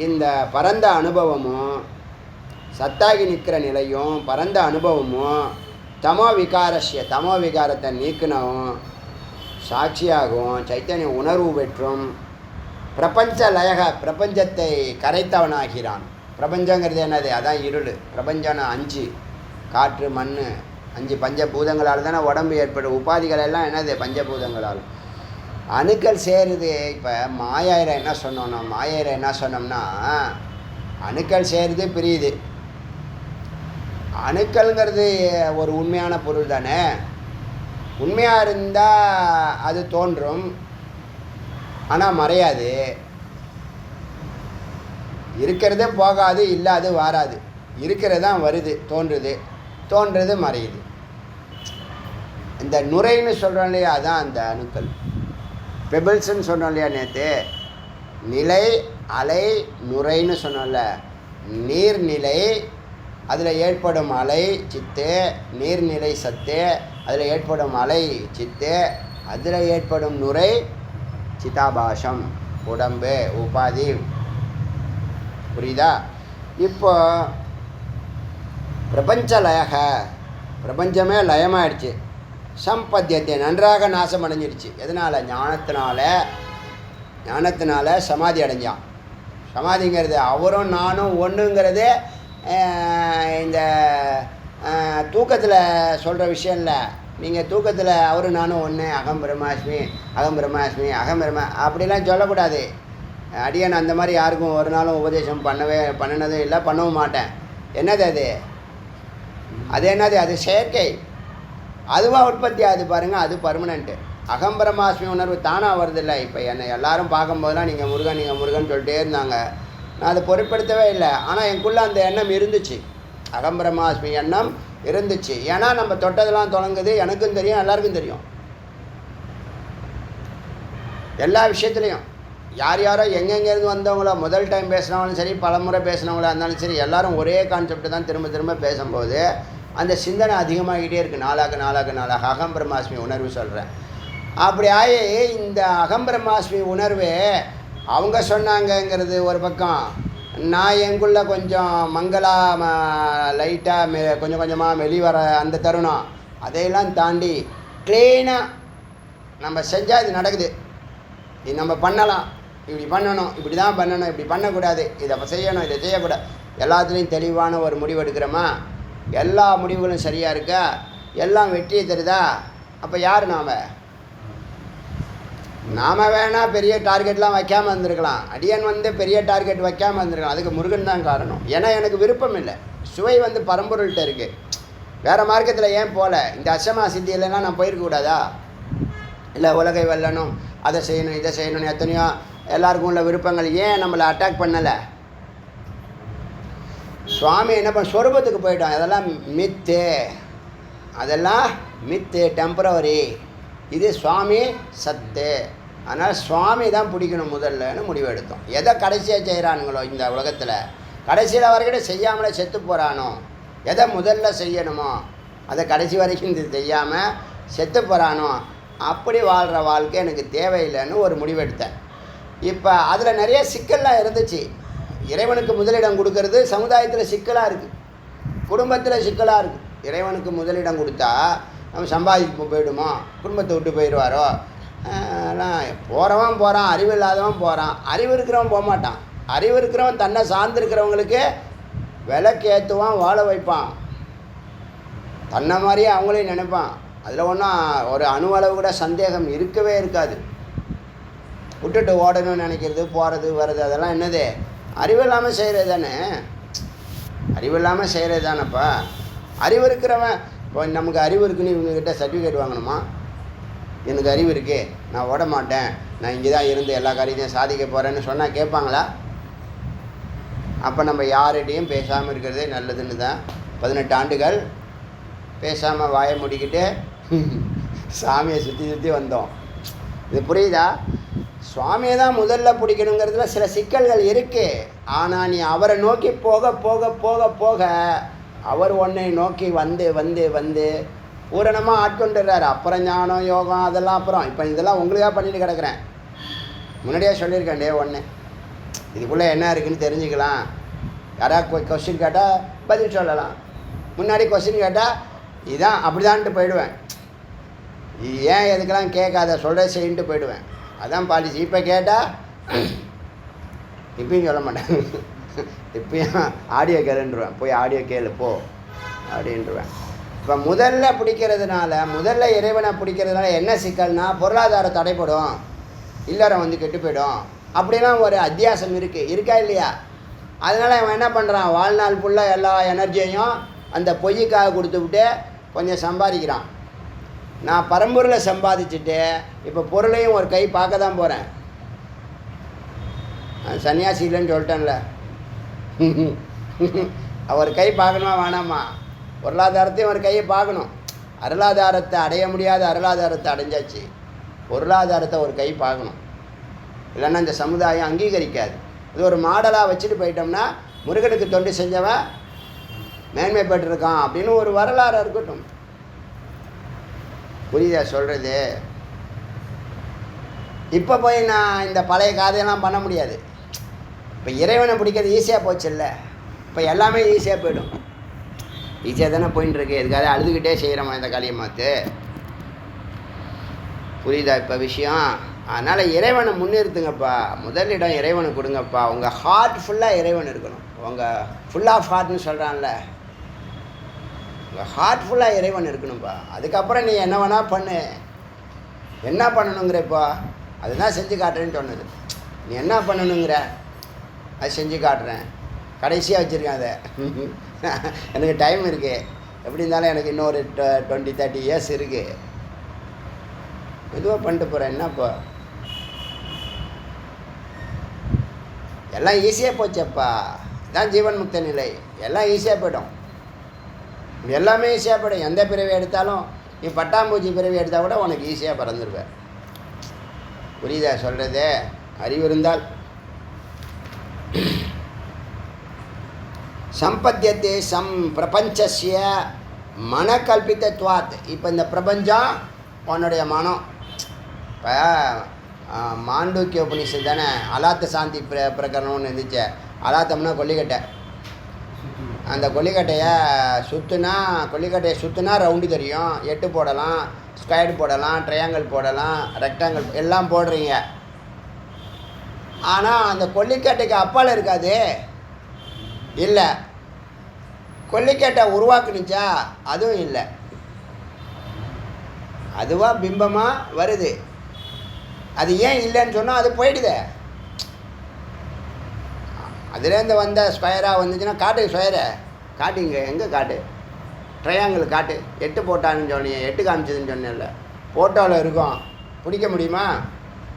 இந்த பரந்த அனுபவமும் சத்தாகி நிற்கிற நிலையும் பரந்த அனுபவமும் தமோ விகாரத்தை நீக்கினவும் சாட்சியாகவும் சைத்தன்ய உணர்வு பெற்றும் பிரபஞ்ச லயக, பிரபஞ்சத்தை கரைத்தவனாகிறான். பிரபஞ்சங்கிறது என்னது? அதான் இருள். பிரபஞ்சம் 5: காற்று, மண், 5 பஞ்சபூதங்களால் தானே உடம்பு ஏற்படும். உபாதிகள் எல்லாம் என்னது? பஞ்சபூதங்களால். அணுக்கள் சேருது. இப்போ மாயாயிரம் என்ன சொன்னோம்னா அணுக்கள் சேருது, பிரியுது. அணுக்கள்ங்கிறது ஒரு உண்மையான பொருள் தானே. உண்மையாக இருந்தால் அது தோன்றும், ஆனால் மறையாது. இருக்கிறதே போகாது, இல்லாது வாராது. இருக்கிறது தான் வருது, தோன்றுறது மறையுது. இந்த நுரைன்னு சொல்கிறோம் இல்லையா, அதான் அந்த அணுக்கள். பெபிள்ஸ்ன்னு சொன்னோம் இல்லையா நேற்று. நிலை, அலை, நுரைன்னு சொன்னோம்ல. நீர்நிலை, அதில் ஏற்படும் அலை சித்து. நீர்நிலை சத்து, அதில் ஏற்படும் அலை சித்து. அதில் ஏற்படும் நுரை சிதாபாசம், உடம்பு, உபாதி. புரியுதா? இப்போ பிரபஞ்ச லயக, பிரபஞ்சமே லயமாயிடுச்சு. சம்பத்தியத்தை நன்றாக நாசம் அடைஞ்சிடுச்சு. எதனால்? ஞானத்தினால சமாதி அடைஞ்சான். சமாதிங்கிறது அவரும் நானும் ஒன்றுங்கிறது இந்த தூக்கத்தில் சொல்கிற விஷயம் இல்லை. நீங்கள் தூக்கத்தில் அவரும் நானும் ஒன்று, அகம் பிரம்மாஸ்மி, அப்படிலாம் சொல்லக்கூடாது. அடியன் அந்த மாதிரி யாருக்கும் ஒரு நாளும் உபதேசம் பண்ணினதும் இல்லை, பண்ணவும் மாட்டேன். என்னது அது? அது என்னது? அது செயற்கை. அதுவாக உற்பத்தி ஆகுது பாருங்கள், அது பர்மனெண்ட்டு. அகம் பிரம்மாஸ்மி உணர்வு தானாக வருதில்லை. இப்போ என்னை எல்லாரும் பார்க்கும்போதெல்லாம் நீங்கள் முருகன் சொல்லிட்டே இருந்தாங்க. நான் அதை பொருட்படுத்தவே இல்லை. ஆனால் எனக்குள்ளே அந்த எண்ணம் இருந்துச்சு, அகம் பிரம்மாஸ்மி எண்ணம் இருந்துச்சு. ஏன்னா நம்ம தொட்டதெல்லாம் தொடங்குது. எனக்கும் தெரியும், எல்லாருக்கும் தெரியும். எல்லா விஷயத்துலையும் யாரோ எங்கெங்கேருந்து வந்தவங்களோ, முதல் டைம் பேசுகிறவங்களும் சரி, பல முறை பேசுனவங்களா இருந்தாலும் சரி, எல்லாரும் ஒரே கான்செப்ட் தான் திரும்ப பேசும்போது அந்த சிந்தனை அதிகமாகிட்டே இருக்குது. நாளாக அகம் பிரம்மாஸ்மி உணர்வு சொல்கிறேன். அப்படி ஆகி இந்த அகம் பிரம்மாஸ்மி உணர்வு அவங்க சொன்னாங்கங்கிறது ஒரு பக்கம். நான் எங்குள்ள கொஞ்சம் மங்களா லைட்டாக கொஞ்சமாக வெளிவர அந்த தருணம், அதையெல்லாம் தாண்டி க்ளீனாக நம்ம செஞ்சால் இது நடக்குது. இது நம்ம பண்ணலாம், இப்படி பண்ணணும், இப்படி தான் பண்ணணும், இப்படி பண்ணக்கூடாது, இதை செய்யணும், இதை செய்யக்கூடாது. எல்லாத்துலேயும் தெளிவான ஒரு முடிவு எடுக்கிறோமா? எல்லா முடிவுகளும் சரியாக இருக்கா? எல்லாம் வெற்றியை தருதா? அப்போ யார் நாம் வேணால் பெரிய டார்கெட்லாம் வைக்காமல் இருந்திருக்கலாம். அடியன் பெரிய டார்கெட் வைக்காமல் இருந்திருக்கலாம். அதுக்கு முருகன் தான் காரணம். ஏன்னா எனக்கு விருப்பம் இல்லை. சுவை பரம்பொருள்கிட்ட இருக்குது. வேறு மார்க்கத்தில் ஏன் போகல? இந்த அசமா சித்தி இல்லைன்னா நான் போயிருக்கக்கூடாதா? இல்லை உலகை வெல்லணும், அதை செய்யணும், இதை செய்யணும்னு எத்தனையோ எல்லாருக்கும் உள்ள விருப்பங்கள் ஏன் நம்மளை அட்டாக் பண்ணலை? சுவாமி என்ன ஸ்வரூபத்துக்கு போயிட்டோம். அதெல்லாம் மித்து, டெம்பரவரி. இது சுவாமி சத்து. அதனால் சுவாமி தான் பிடிக்கணும் முதல்லன்னு முடிவு எடுத்தோம். எதை கடைசியாக செய்கிறானுங்களோ இந்த உலகத்தில், கடைசியில் வரைக்கும் செய்யாமலே செத்து போகிறானோ, எதை முதல்ல செய்யணுமோ அதை கடைசி வரைக்கும் இது செய்யாமல் செத்து போகிறானோ, அப்படி வாழ்கிற வாழ்க்கை எனக்கு தேவையில்லைன்னு ஒரு முடிவெடுத்தேன். இப்போ அதில் நிறைய சிக்கல்லாம் இருந்துச்சு. இறைவனுக்கு முதலிடம் கொடுக்கறது சமுதாயத்தில் சிக்கலாக இருக்குது, குடும்பத்தில் சிக்கலாக இருக்குது. இறைவனுக்கு முதலிடம் கொடுத்தா நம்ம சம்பாதிப்பு போயிடுமோ, குடும்பத்தை விட்டு போயிடுவாரோ. போகிறவன் போகிறான், அறிவு இல்லாதவன் போகிறான், அறிவு இருக்கிறவன் போக மாட்டான். அறிவு இருக்கிறவன் தன்னை சார்ந்திருக்கிறவங்களுக்கு விலைக்கு ஏற்றுவான், வாழ வைப்பான், தன்னை மாதிரியே அவங்களையும் நினைப்பான். அதில் ஒன்றும் ஒரு அணுவளவு கூட சந்தேகம் இருக்கவே இருக்காது. விட்டுட்டு ஓடணும்னு நினைக்கிறது, போகிறது வர்றது, அதெல்லாம் என்னது? அறிவு இல்லாமல் செய்கிறது தானே. அறிவு இல்லாமல் செய்கிறது தானேப்பா. அறிவு இருக்கிறவன் இப்போ நமக்கு அறிவு இருக்குன்னு இவங்ககிட்ட சர்டிஃபிகேட் வாங்கணுமா? எனக்கு அறிவு இருக்கே, நான் ஓட மாட்டேன், நான் இங்கே தான் இருந்து எல்லா காரியத்தையும் சாதிக்க போகிறேன்னு சொன்னால் கேட்பாங்களா? அப்போ நம்ம யார்கிட்டையும் பேசாமல் இருக்கிறதே நல்லதுன்னு தான் 18 ஆண்டுகள் பேசாமல் வாயை முடிக்கிட்டு சாமியை சுற்றி வந்தோம். இது புரியுதா? சுவாமியை தான் முதல்ல பிடிக்கணுங்கிறதுல சில சிக்கல்கள் இருக்குது. ஆனால் நீ அவரை நோக்கி போக போக போக போக அவர் உன்னை நோக்கி வந்து பூரணமாக ஆட்கொண்டுறாரு. அப்புறம் ஞானம், யோகம் அதெல்லாம் அப்புறம். இப்போ இதெல்லாம் உங்களுக்காக பண்ணிட்டு கிடக்கிறேன். முன்னாடியே சொல்லியிருக்கேன், ஒன்று இதுக்குள்ளே என்ன இருக்குதுன்னு தெரிஞ்சுக்கலாம். யாராவது கொஸ்டின் கேட்டால் பதில் சொல்லலாம். முன்னாடி கொஸ்டின் கேட்டால் இதான் அப்படிதான்ட்டு போயிடுவேன். ஏன் எதுக்கெல்லாம் கேட்காத, சொல்கிற செய்யின்ட்டு போயிடுவேன். அதான் பாலிசி. இப்போ கேட்டால் இப்பயும் சொல்ல மாட்டேன். இப்பயும் ஆடியோ கேளுன்றுவேன். போய் ஆடியோ கேளு போ அப்படின்ட்டுருவேன். இப்போ முதல்ல பிடிக்கிறதுனால, முதல்ல இறைவனை பிடிக்கிறதுனால என்ன சிக்கல்னா, பொருளாதாரம் தடைப்படும், இல்லறம் வந்து கெட்டு போயிடும், அப்படிலாம் ஒரு அத்தியாசம் இருக்கா இல்லையா? அதனால் அவன் என்ன பண்ணுறான், வாழ்நாள் ஃபுல்லாக எல்லா எனர்ஜியையும் அந்த பொய்யுக்காக கொடுத்துவிட்டு கொஞ்சம் சம்பாதிக்கிறான். நான் பரம்பொருளை சம்பாதிச்சுட்டு இப்போ பொருளையும் ஒரு கை பார்க்க தான் போகிறேன். சன்னியாசி இல்லைன்னு சொல்லிட்டேன்ல. அவர் கை பார்க்கணுமா வேணாமா? பொருளாதாரத்தையும் ஒரு கையை பார்க்கணும். அருளாதாரத்தை அடைய முடியாத அருளாதாரத்தை அடைஞ்சாச்சு, பொருளாதாரத்தை ஒரு கை பார்க்கணும். இல்லைன்னா இந்த சமுதாயம் அங்கீகரிக்காது. இது ஒரு மாடலாக வச்சுட்டு போயிட்டோம்னா முருகனுக்கு தொண்டு செஞ்சவன் மேன்மைப்பட்டிருக்கான் அப்படின்னு ஒரு வரலாறு இருக்கட்டும். புரியுதா சொல்கிறது? இப்போ போய் நான் இந்த பழைய காதையெல்லாம் பண்ண முடியாது. இப்போ இறைவனை பிடிக்கிறது ஈஸியாக போச்சு இல்லை, இப்போ எல்லாமே ஈஸியாக போயிடும். ஈஸியாக தானே போயின்ட்டுருக்கு. எதுக்காக அழுதுகிட்டே செய்கிறோமா இந்த காளியம்மாத்து? புரியுதா இப்போ விஷயம்? அதனால் இறைவனை முன்னிறுத்துங்கப்பா, முதலிடம் இறைவனை கொடுங்கப்பா. உங்கள் ஹார்ட் ஃபுல்லாக இறைவன் இருக்கணும். உங்கள் ஃபுல் ஆஃப் ஹார்ட்னு சொல்கிறான்ல, உங்கள் ஹார்ட் ஃபுல்லாக இறைவன் இருக்கணும்ப்பா. அதுக்கப்புறம் நீ என்ன வேணால் பண்ணு. என்ன பண்ணணுங்கிறப்பா அதுதான் செஞ்சு காட்டுறேன்னு சொன்னது. நீ என்ன பண்ணணுங்கிற அது செஞ்சு காட்டுறேன். கடைசியாக வச்சுருக்கேன் அதை. எனக்கு டைம் இருக்குது, எப்படி இருந்தாலும் எனக்கு இன்னொரு 20-30 இயர்ஸ் இருக்குது. மெதுவாக பண்ணிட்டு போகிறேன். என்னப்பா எல்லாம் ஈஸியாக போச்சப்பா. இதுதான் ஜீவன் முக்த நிலை. எல்லாம் ஈஸியாக போய்டும், எல்லாமே ஈஸியாக போய்டும். எந்த பிறவி எடுத்தாலும், நீ பட்டாம்பூச்சி பிறவி எடுத்தால் கூட உனக்கு ஈஸியாக பறந்துடுவேன். புரியுதா சொல்கிறது? அறிவு இருந்தால். சம்பத்தியத்தை பிரபஞ்சசிய மனக்கல்பித்தத்வாத். இப்போ இந்த பிரபஞ்சம் உன்னுடைய மனம். இப்போ மாண்டூக்கிய உபநிஷத்து தானே அலாத்த சாந்தி பிரகரணம்னு இருந்துச்சு. அலாத்தம்னா கொல்லிக்கட்டை. அந்த கொல்லிக்கட்டையை சுற்றுனா ரவுண்டு தெரியும். 8 போடலாம், ஸ்கொயர் போடலாம், ட்ரையாங்கிள் போடலாம், ரெக்டாங்கிள் எல்லாம் போடுறீங்க. ஆனால் அந்த கொல்லிக்கட்டைக்கு அப்பால் இருக்காது இல்லை. கொல்லிக்கட்டை உருவாக்குனுச்சா? அதுவும் இல்லை. அதுவாக பிம்பமாக வருது. அது ஏன் இல்லைன்னு சொன்னால் அது போயிடுதே. அதுலேருந்து வந்த ஸ்கொயராக வந்துச்சுன்னா காட்டு, ஸ்கொயரை காட்டுங்க, எங்கே காட்டு, ட்ரையாங்கிள் காட்டு. 8 போட்டான்னு சொன்னீங்க, 8 காமிச்சதுன்னு சொன்னேன்ல. ஃபோட்டோவில் இருக்கும், பிடிக்க முடியுமா?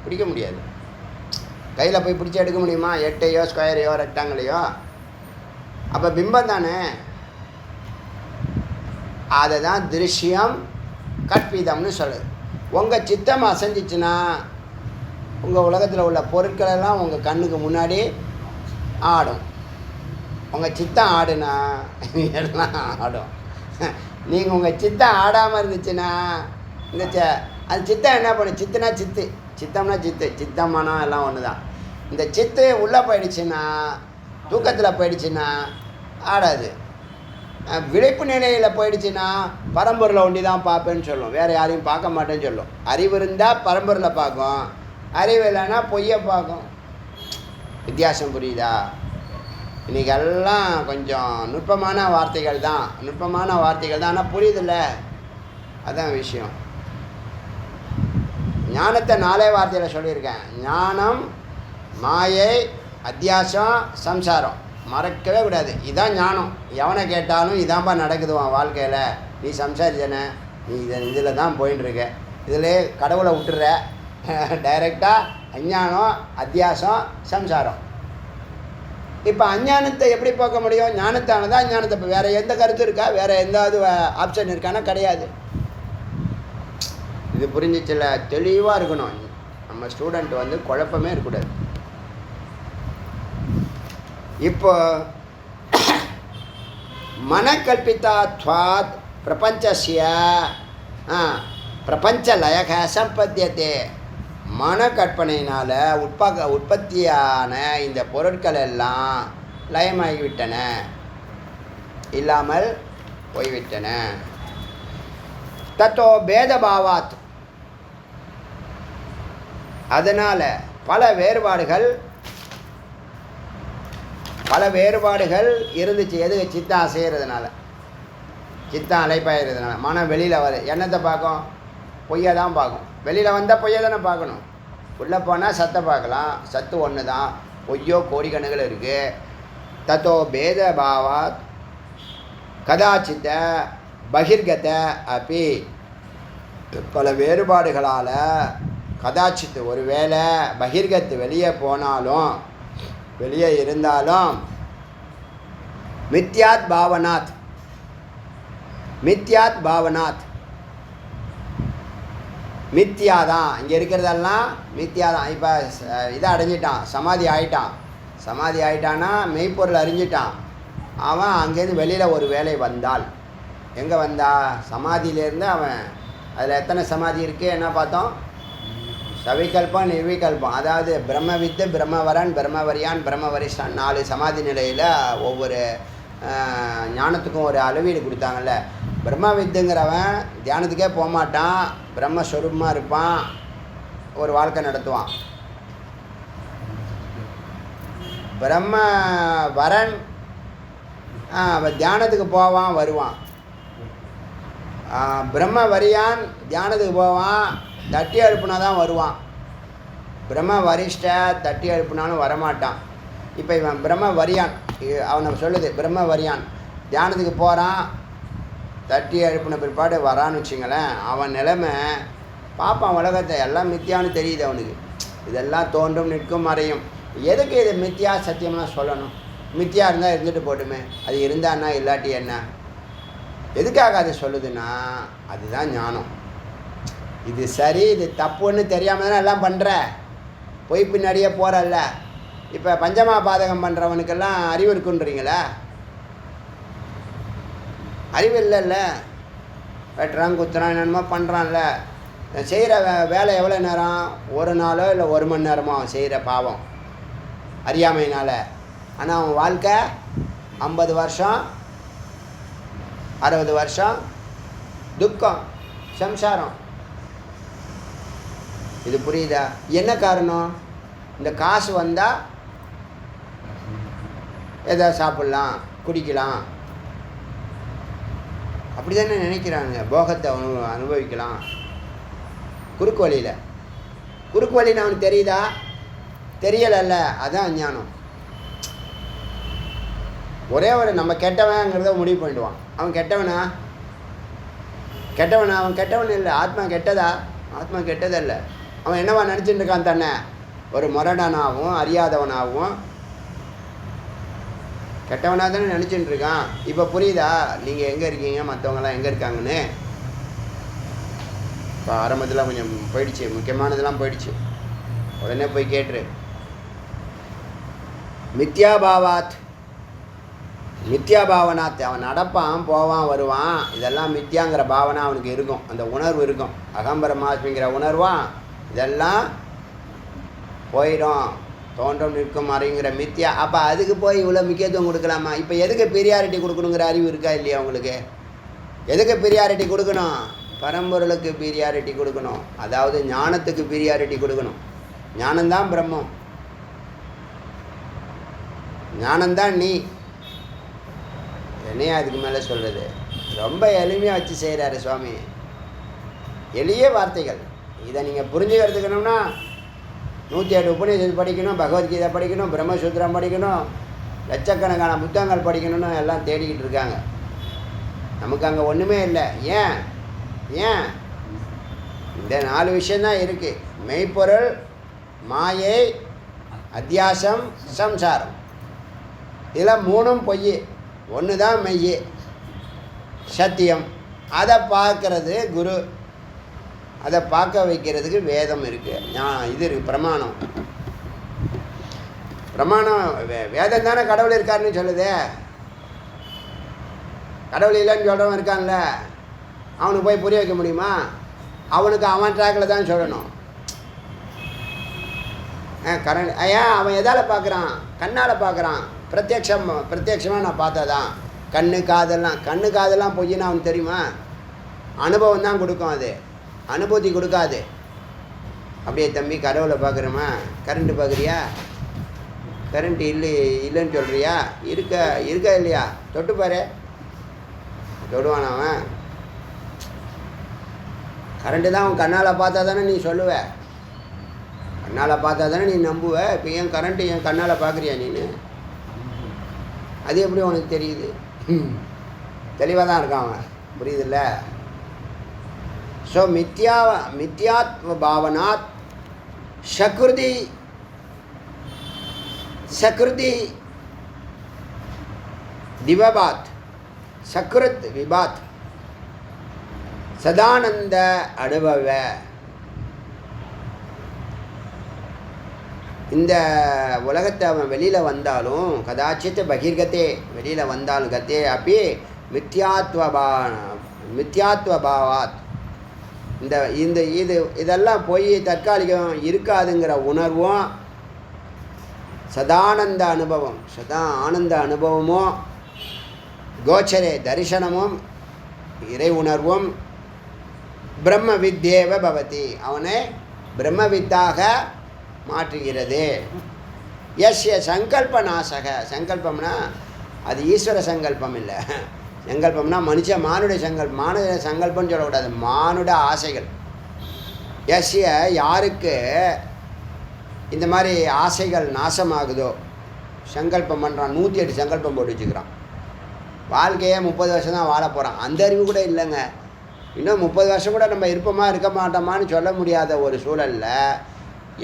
பிடிக்க முடியாது. கையில் போய் பிடிச்சி எடுக்க முடியுமா? 8ஐயோ ஸ்கொயரையோ ரெக்டாங்கிளையோ? அப்போ பிம்பம் தானே. அதை தான் திருஷ்யம் கற்பிதம்னு சொல்லுது. உங்கள் சித்தம் அசைஞ்சிச்சுன்னா உங்கள் உலகத்தில் உள்ள பொருட்களெல்லாம் உங்கள் கண்ணுக்கு முன்னாடி ஆடும். உங்கள் சித்தம் ஆடுனா எல்லாம் ஆடும். நீங்கள் உங்கள் சித்தம் ஆடாமல் இருந்துச்சுன்னா இந்த அந்த சித்தம் என்ன பண்ணும்? சித்துனா சித்தம்னா சித்தமானம் எல்லாம் ஒன்று தான். இந்த சித்து உள்ளே போயிடுச்சுன்னா, தூக்கத்தில் போயிடுச்சுன்னா ஆடாது. விழிப்பு நிலையில் போயிடுச்சுன்னா பரம்பொருளை ஒண்டி தான் பார்ப்பேன்னு சொல்லும், வேறு யாரையும் பார்க்க மாட்டேன்னு சொல்லும். அறிவு இருந்தால் பரம்பொருளை பார்க்கும், அறிவு இல்லைன்னா பொய்யை பார்க்கும். வித்தியாசம் புரியுதா? இன்றைக்கி எல்லாம் கொஞ்சம் நுட்பமான வார்த்தைகள் தான், ஆனால் புரியுதில்ல, அதுதான் விஷயம். ஞானத்தை 4 வார்த்தையில் சொல்லியிருக்கேன். ஞானம், மாயை, அத்தியாசம், சம்சாரம். மறக்கவே கூடாது. இதான் ஞானம். எவனை கேட்டாலும் இதான்ப்பா நடக்குதுவான் வாழ்க்கையில். நீ சம்சாரிச்சன, நீ இதில் தான் போயின்ட்டுருக்க, இதில் கடவுளை விட்டுற, டைரெக்டாக அஞ்ஞானம், அத்தியாசம், சம்சாரம். இப்போ அஞ்ஞானத்தை எப்படி போக்க முடியும்? ஞானத்தானதான் அஞ்ஞானத்தை. இப்போ வேறு எந்த கருத்து இருக்கா? வேறு எந்தாவது ஆப்ஷன் இருக்கானா? கிடையாது. இது புரிஞ்சிச்சில்ல? தெளிவாக இருக்கணும். நம்ம ஸ்டூடெண்ட் வந்து குழப்பமே இருக்கக்கூடாது. இப்போ மனக்கல்பிதாத்வாத் பிரபஞ்சஸ்ய பிரபஞ்ச லயக சம்பத்தியத்தே. மன கற்பனையினால் உற்பத்தியான இந்த பொருட்கள் எல்லாம் லயமாகிவிட்டன, இல்லாமல் போய்விட்டன. தத்தோ பேதபாவாத். அதனால் பல வேறுபாடுகள் இருந்துச்சு. எது? சித்தம் அசைகிறதுனால, சித்தம் அலைப்பாயிறதுனால. மனம் வெளியில் எண்ணத்தை பார்க்கும், பொய்யை தான் பார்க்கும். வெளியில் வந்தால் பொய்யை தானே பார்க்கணும். உள்ளே போனால் சத்தை பார்க்கலாம். சத்து ஒன்று தான், பொய்யோ கோடிக்கணக்கில் இருக்குது. தத்தோ பேத பாவாத் கதாச்சித்த பகிர்கத அப்பி. பல வேறுபாடுகளால் கதாச்சித்து ஒரு வேளை பகிர்கத்து வெளியே போனாலும், வெளியே இருந்தாலும் மித்யாத் பாவனாத் மித்யா தான். இங்கே இருக்கிறதெல்லாம் மித்யா தான். இப்போ இதை அடைஞ்சிட்டான், சமாதி ஆயிட்டான்னா மெய்ப்பொருள் அறிஞ்சிட்டான். அவன் அங்கேருந்து வெளியில் ஒரு வேலை வந்தால், எங்கே வந்தா? சமாதியிலேருந்து அவன். அதில் எத்தனை சமாதி இருக்குது? என்ன பார்த்தோம்? சவிகல்பம், நிர்விகல்பம். அதாவது பிரம்மவித்து, பிரம்மவரன், பிரம்மவரியான், பிரம்மவரிஷ்டான் 4 சமாதி நிலையில் ஒவ்வொரு ஞானத்துக்கும் ஒரு அளவீடு கொடுத்தாங்கல்ல. பிரம்மவித்துங்கிறவன் தியானத்துக்கே போகமாட்டான், பிரம்மஸ்வரூபமாக இருப்பான், ஒரு வாழ்க்கை நடத்துவான். பிரம்மவரன் தியானத்துக்கு போவான், வருவான். பிரம்மவரியான் தியானத்துக்கு போவான், தட்டி எழுப்புனா தான் வருவான். பிரம்ம வரிஷ்ட தட்டி எழுப்புனாலும் வரமாட்டான். இப்போ இவன் பிரம்மவரியான், அவனை சொல்லுது பிரம்மவரியான். தியானத்துக்கு போகிறான், தட்டி எழுப்பின பிற்பாடு வரான்னு வச்சுங்களேன். அவன் நிலைமை பார்ப்பான், உலகத்தை எல்லாம் மித்தியான்னு தெரியுது அவனுக்கு. இதெல்லாம் தோன்றும், நிற்கும், மறையும். எதுக்கு இது மித்தியா சத்தியம்லாம் சொல்லணும்? மித்தியா இருந்தால் இருந்துட்டு போட்டுமே. அது இருந்தான்னா இல்லாட்டி என்ன? எதுக்காக அது சொல்லுதுன்னா, அதுதான் ஞானம். இது சரி, இது தப்புன்னு தெரியாமல் தானே எல்லாம் பண்ணுற. பொய் பின்னாடியே போகிறல்ல. இப்போ பஞ்சமா பாதகம் பண்ணுறவனுக்கெல்லாம் அறிவு இருக்குன்றீங்களா? அறிவு இல்லைல்ல. வெட்டுறான், குத்துறான், என்னென்னமோ பண்ணுறான்ல. செய்கிற வேலை எவ்வளோ நேரம்? ஒரு நாளோ இல்லை 1 மணி நேரமோ அவன் செய்கிற பாவம் அறியாமையினால். ஆனால் அவன் வாழ்க்கை 50 வருஷம் 60 வருஷம் துக்கம், சம்சாரம். இது புரியுதா? என்ன காரணம்? இந்த காசு வந்தால் எதா சாப்பிட்லாம், குடிக்கலாம், அப்படி தானே நினைக்கிறாங்க. போகத்தை அனுபவிக்கலாம் குறுக்கு வழின்னு அவனுக்கு தெரியுதா? தெரியலைல்ல. அதான் அஞ்ஞானம். ஒரே ஒரு நம்ம கெட்டவங்கிறத முடிவு பண்ணிடுவான். அவன் கெட்டவனா? அவன் கெட்டவன் இல்லை. ஆத்மா கெட்டதா? ஆத்மா கெட்டதல்ல. அவன் என்னவா நினச்சிட்டு இருக்கான்? தன்னை ஒரு முரடனாகவும் அறியாதவனாகவும் கெட்டவனாக தானே நினச்சிட்டு இருக்கான். இப்போ புரியுதா நீங்கள் எங்கே இருக்கீங்க, மற்றவங்களாம் எங்கே இருக்காங்கன்னு? இப்போ ஆரம்பத்தில் கொஞ்சம் போயிடுச்சு, முக்கியமானதெல்லாம் போயிடுச்சு. உடனே போய் கேட்டுரு. மித்யாபாவனாத். அவன் நடப்பான், போவான், வருவான். இதெல்லாம் மித்யாங்கிற பாவனை அவனுக்கு இருக்கும், அந்த உணர்வு இருக்கும். அகம்பரமாஸ்மிங்கிற உணர்வான். இதெல்லாம் போயிடும், தோன்றும், நிற்கும், மறைங்கிற மித்யா. அப்போ அதுக்கு போய் இவ்வளோ முக்கியத்துவம் கொடுக்கலாமா? இப்போ எதுக்கு பெரியாரிட்டி கொடுக்கணுங்கிற அறிவு இருக்கா இல்லையா உங்களுக்கு? எதுக்கு பெரியாரிட்டி கொடுக்கணும்? பரம்பொருளுக்கு பெரியாரிட்டி கொடுக்கணும். அதாவது ஞானத்துக்கு பெரியாரிட்டி கொடுக்கணும். ஞானம்தான் பிரம்மம், ஞானம்தான் நீ. என்னையா அதுக்கு மேலே சொல்கிறது? ரொம்ப எளிமையாக வச்சு செய்கிறாரு சுவாமி. எளிய வார்த்தைகள். இதை நீங்கள் புரிஞ்சுக்கிறதுக்கணும்னா 108 உபநிஷத்து படிக்கணும், பகவத்கீதை படிக்கணும், பிரம்மசூத்திரம் படிக்கணும், லட்சக்கணக்கான புத்தகங்கள் படிக்கணும்னு எல்லாம் தேடிக்கிட்டு இருக்காங்க. நமக்கு அங்கே ஒன்றுமே இல்லை. ஏன் இந்த 4 விஷயந்தான் இருக்குது. மெய்ப்பொருள், மாயை, அத்தியாசம், சம்சாரம். இதில் 3ம் பொய், 1 தான் மெய், சத்தியம். அதை பார்க்கறது குரு, அதை பார்க்க வைக்கிறதுக்கு வேதம் இருக்குது. இது இருக்குது, பிரமாணம். வேதம் தானே கடவுள் இருக்காருன்னு சொல்லுதே. கடவுள் இல்லைன்னு சொல்கிறவன் இருக்கான்ல, அவனுக்கு போய் புரிய வைக்க முடியுமா? அவனுக்கு அவன் ட்ராக்கில் தான் சொல்லணும். ஏன் அவன் எதால் பார்க்குறான்? கண்ணால் பார்க்குறான். பிரத்யட்சமாக நான் பார்த்ததான். கண்ணு காதெல்லாம் பொய்ன்னு அவனுக்கு தெரியுமா? அனுபவம் தான் கொடுக்கும், அது அனுபூதி கொடுக்காது. அப்படியே தம்பி கடவுளை பார்க்குறோமா? கரண்ட்டு பார்க்குறியா? கரண்ட்டு இல்லைன்னு சொல்கிறியா? இருக்கா இல்லையா? தொட்டு பாரு. தொடுவான் அவன். கரண்ட்டு தான் அவன் கண்ணால் பார்த்தா தானே நீ சொல்லுவ. கண்ணால் பார்த்தா தானே நீ நம்புவ. இப்போ ஏன் கரண்ட்டு என் கண்ணால் பார்க்குறியா நீ? அது எப்படி உனக்கு தெரியுது? தெளிவாக தான் இருக்கான் அவன். புரியுதில்ல? ஸோ மித்யாத்வ பாவனாத் சக்ருதி திவபாத் சக்ருத் விபாத் சதானந்த அனுபவ. இந்த உலகத்தை அவன் வெளியில் வந்தாலும் கதாச்சித் பகிர்கத்தே, வெளியில் வந்தாலும் கத்தே அப்படி மித்யாத்வபாவாத் இதெல்லாம் போய் தற்காலிகம் இருக்காதுங்கிற உணர்வும் சதானந்த அனுபவம், சதா ஆனந்த அனுபவமும் கோச்சரே தரிசனமும் இறை உணர்வும் பிரம்ம வித்யேவ பவதி, அவனை பிரம்மவித்தாக மாற்றுகிறது. எஸ்ய சங்கல்ப நாசக, சங்கல்பம்னா அது ஈஸ்வர சங்கல்பம் இல்லை. சங்கல்பம்னா மானுட சங்கல்பம்னு சொல்லக்கூடாது, மானுட ஆசைகள். எஸ்ய யாருக்கு இந்த மாதிரி ஆசைகள் நாசமாகுதோ, சங்கல்பம் பண்ணுறான், 108 சங்கல்பம் போட்டு வச்சுக்கிறான். வாழ்க்கையே 30 வருஷம் தான் வாழ போகிறான். அந்த அறிவு கூட இல்லைங்க. இன்னும் 30 வருஷம் கூட நம்ம இருப்போமா இருக்க மாட்டோமான்னு சொல்ல முடியாத ஒரு சூழலில்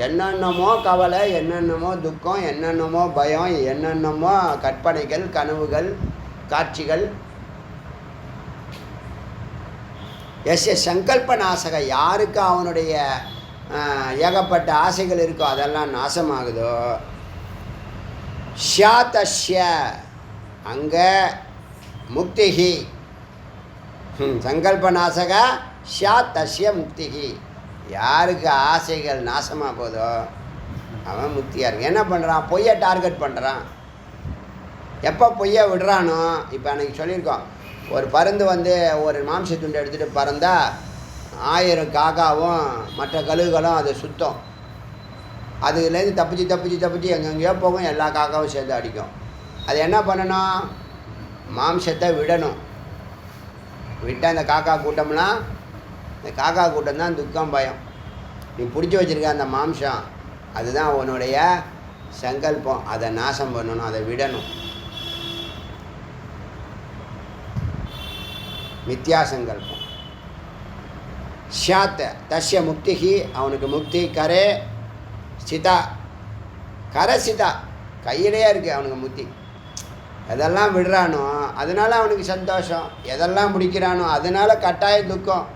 என்னென்னமோ கவலை, என்னென்னமோ துக்கம், என்னென்னமோ பயம், என்னென்னமோ கற்பனைகள், கனவுகள், காட்சிகள். எஸ்ய சங்கல்ப நாசக, யாருக்கு அவனுடைய ஏகப்பட்ட ஆசைகள் இருக்கோ அதெல்லாம் நாசமாகுதோ, ஷியாதஸ்ய அங்கே முக்திகி, சங்கல்ப நாசக ஷியாதஸ்ய முக்திகி, யாருக்கு ஆசைகள் நாசமாக போதோ அவன் முக்தியாக இருக்கு. என்ன பண்ணுறான்? பொய்யை டார்கெட் பண்ணுறான். எப்போ பொய்யை விடுறானோ, இப்போ அன்றைக்கி சொல்லியிருக்கோம், ஒரு பருந்து ஒரு மாம்ச துண்டை எடுத்துகிட்டு பறந்தால் 1000 காக்காவும் மற்ற கழுகுகளும் அதை சுத்தம். அதுலேருந்து தப்பிச்சு எங்கெங்கேயோ போகும், எல்லா காக்காவும் சேர்ந்து அடிக்கும். அது என்ன பண்ணணும்? மாம்சத்தை விடணும். விட்டால் இந்த காக்கா கூட்டம்லாம், இந்த காக்கா கூட்டம் தான் துக்கம், பயம். நீ பிடிச்சி வச்சுருக்க அந்த மாம்சம், அதுதான் உன்னுடைய சங்கல்பம். அதை நாசம் பண்ணணும், அதை விடணும். மித்யா சங்கல்பம். ஷியாத் தஸ்ய முக்திகி, அவனுக்கு முக்தி. கரே சிதா, கரசிதா, கையிலேயே இருக்குது அவனுக்கு முக்தி. எதெல்லாம் விடுறானோ அதனால் அவனுக்கு சந்தோஷம், எதெல்லாம் பிடிக்கிறானோ அதனால் கட்டாய துக்கம்.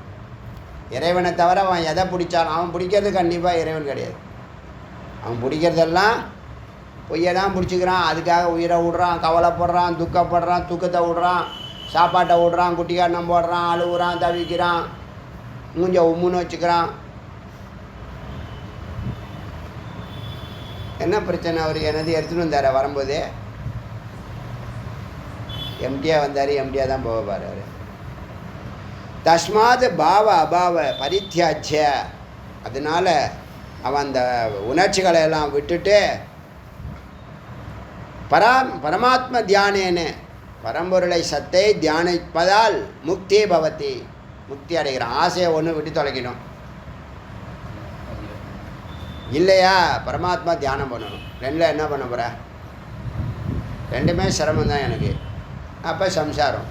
இறைவனை தவிர அவன் எதை பிடிச்சாலும், அவன் பிடிக்கிறது கண்டிப்பாக இறைவன் கிடையாது. அவன் பிடிக்கிறதெல்லாம் பொய்யை தான் பிடிச்சிக்கிறான். அதுக்காக உயிரை விடுறான், கவலைப்படுறான், துக்கப்படுறான், தூக்கத்தை விடுறான், சாப்பாட்டை விடுறான், குட்டிக்காரணம் போடுறான், அழுகுறான், தவிக்கிறான், மூஞ்ச உம்முன்னு வச்சுக்கிறான். என்ன பிரச்சனை? அவர் என்னது எடுத்துகிட்டு வந்தார், வரும்போது எம்டியாக வந்தார், எம்டியாக தான் போவார் அவர். தஸ்மாத் பாவ அபாவ பரித்தியாஜ்ய, அதனால் அவன் அந்த உணர்ச்சிகளை எல்லாம் விட்டுட்டு பரமாத்ம தியானேன்னு பரம்பொருளை சத்தை தியானிப்பதால் முக்தி பவதி, முக்தி அடைகிறான். ஆசையை ஒன்று விட்டு தொலைக்கணும் இல்லையா? பரமாத்மா தியானம் பண்ணணும். ரெண்டில் என்ன பண்ண போகிற? ரெண்டுமே சிரமம் தான் எனக்கு. அப்போ சம்சாரம்.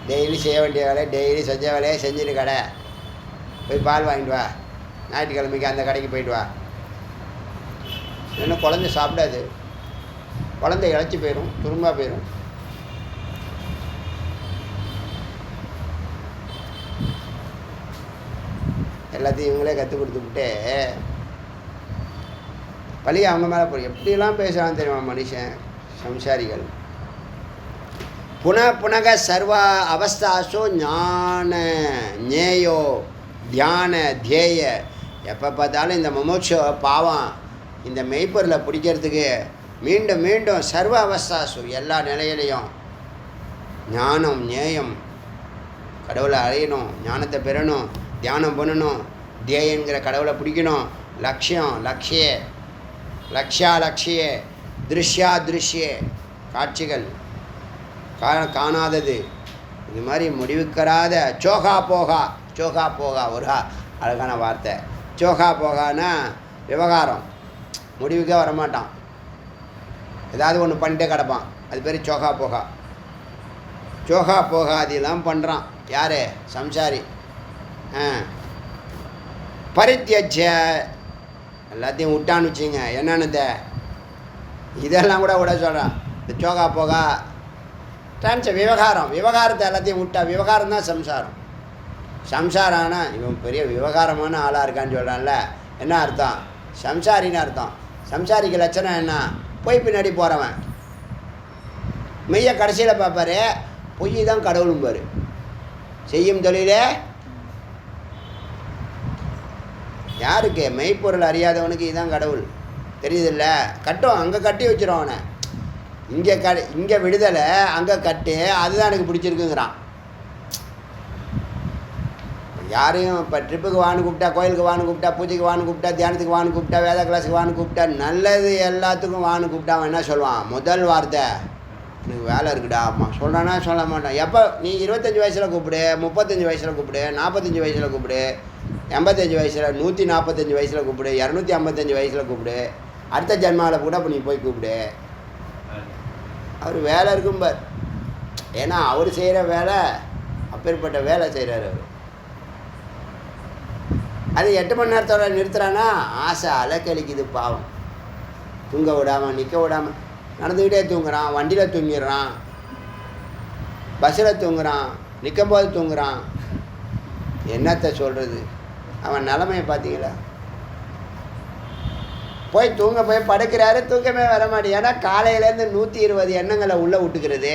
டெய்லி செய்ய வேண்டிய வேலையை டெய்லி செஞ்ச வேலையை செஞ்சுட்டு கடை போய் பால் வாங்கிட்டு வா, ஞாயிற்றுக்கிழமைக்கு அந்த கடைக்கு போயிட்டு வா. இன்னும் குழந்தை சாப்பிடாது, குழந்தை இழைச்சி போயிடும், துரும்பாக போயிடும். எல்லாத்தையும் இவங்களே கற்றுக் கொடுத்துக்கிட்டு பழி அவங்க மேலே போய் எப்படிலாம் பேசுகிறான்னு தெரியுமா மனுஷன், சம்சாரிகள். புனக சர்வ அவஸ்தாசோ ஞான ஞேயோ தியான தியேய. எப்போ பார்த்தாலும் இந்த முமுட்சோ பாவம் இந்த மெய்ப்பொருளை பிடிக்கிறதுக்கு மீண்டும் மீண்டும் சர்வ அவஸ்தாசு, எல்லா நிலையிலையும் ஞானம் ஞேயம் கடவுளை அடையணும், ஞானத்தை பெறணும், தியானம் பண்ணணும், தேயங்கிற கடவுளை பிடிக்கணும். லக்ஷியம் லக்ஷிய லக்ஷிய திருஷ்யா திருஷ்ய காட்சிகள் காணாதது. இது மாதிரி முடிவுக்கராத சோகா போகா ஒரு அழகான வார்த்தை. சோகா போகான்னா விவகாரம், முடிவுக்கே வரமாட்டான், ஏதாவது ஒன்று பண்ணிட்டே கிடப்பான். அது பேர் சோகா போகாதெல்லாம் பண்ணுறான். யார்? சம்சாரி. பரித்தியஜ எல்லாத்தையும் விட்டான்னு வச்சுங்க. என்னென்னத இதெல்லாம் கூட விட சொல்கிறான். இந்த சோகா போகா விவகாரத்தை எல்லாத்தையும் விட்டா. விவகாரம் தான் சம்சாரம். சம்சாரானா இவன் பெரிய விவகாரமான ஆளாக இருக்கான்னு சொல்கிறான்ல, என்ன அர்த்தம்? சம்சாரின்னு அர்த்தம். சம்சாரிக்கு லட்சணம் என்ன? பொய் பின்னாடி போகிறவன். மெய்யை கடைசியில் பார்ப்பாரு, பொய் தான் கடவுளும்பார். செய்யும் தொழிலே யாருக்கு? மெய்ப்பொருள் அறியாதவனுக்கு இதுதான் கடவுள். தெரியுதில்ல? கட்டும், அங்கே கட்டி வச்சிடும் அவனை. இங்கே விடுதலை, அங்கே கட்டு, அதுதான் எனக்கு பிடிச்சிருக்குங்கிறான். யாரையும் இப்போ ட்ரிப்புக்கு வான்னு கூப்பிட்டா, கோயிலுக்கு வான்னு கூப்பிட்டா, பூஜைக்கு வான்னு கூப்பிட்டா, தியானத்துக்கு வான்னு கூப்பிட்டா, வேத கிளாஸுக்கு வான்னு கூப்பிட்டா, நல்லது எல்லாத்துக்கும் வான்னு கூப்பிட்டா அவன் என்ன சொல்லுவான்? முதல் வார்த்தை, எனக்கு வேலை இருக்குடா. அம்மா சொல்கிறானா? சொல்ல மாட்டான். எப்போ? நீ 25 வயசில் கூப்பிடு, 35 வயசில் கூப்பிடு, 45 வயசில் கூப்பிடு, 85 வயசில், 145 வயசில் கூப்பிடு, 255 வயசில் கூப்பிடு, அடுத்த ஜென்மாவில் கூட அப்போ நீ போய் கூப்பிடு. அவர் வேலை இருக்கும்பார். ஏன்னா அவர் செய்கிற வேலை அப்பேற்பட்ட வேலை செய்கிறார் அவர். அது 8 மணி நேரத்தோட நிறுத்துறான்னா ஆசை அலைக்கழிக்குது பாவம். தூங்க விடாமல், நிற்க விடாமல், நடந்துக்கிட்டே தூங்குறான், வண்டியில் தூங்கிடுறான், பஸ்ஸில் தூங்குறான், நிற்கும்போது தூங்குறான். என்னத்தை சொல்கிறது? அவன் நிலமையை பார்த்தீங்களா? போய் போய் படுக்கிறாரு, தூக்கமே வர மாட்டேங்குது. ஏன்னா காலையிலேருந்து 120 எண்ணங்களை உள்ளே விட்டுக்கிறது,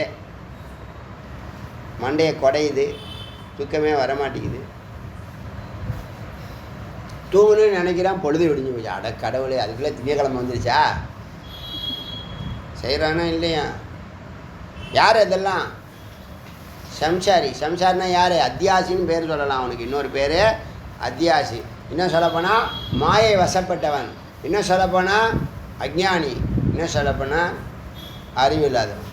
மண்டையை குடையுது, தூக்கமே வர மாட்டேங்குது. தூங்கணும்னு நினைக்கிறான், பொழுது விடிஞ்சு போச்சு. அட கடவுளே, அதுக்குள்ளே திங்கக்கிழமை வந்துருச்சா? செய்கிறானா இல்லையா? யார் இதெல்லாம்? சம்சாரினா யார்? அத்தியாசின்னு பேர் சொல்லலாம் அவனுக்கு. இன்னொரு பேர் அத்தியாசி. இன்னும் சொல்லப்போனால் மாயை வசப்பட்டவன், இன்னும் சொல்லப்போனால் அஜ்ஞானி, இன்னும் சொல்லப்போனால் அறிவில்லாதவன்.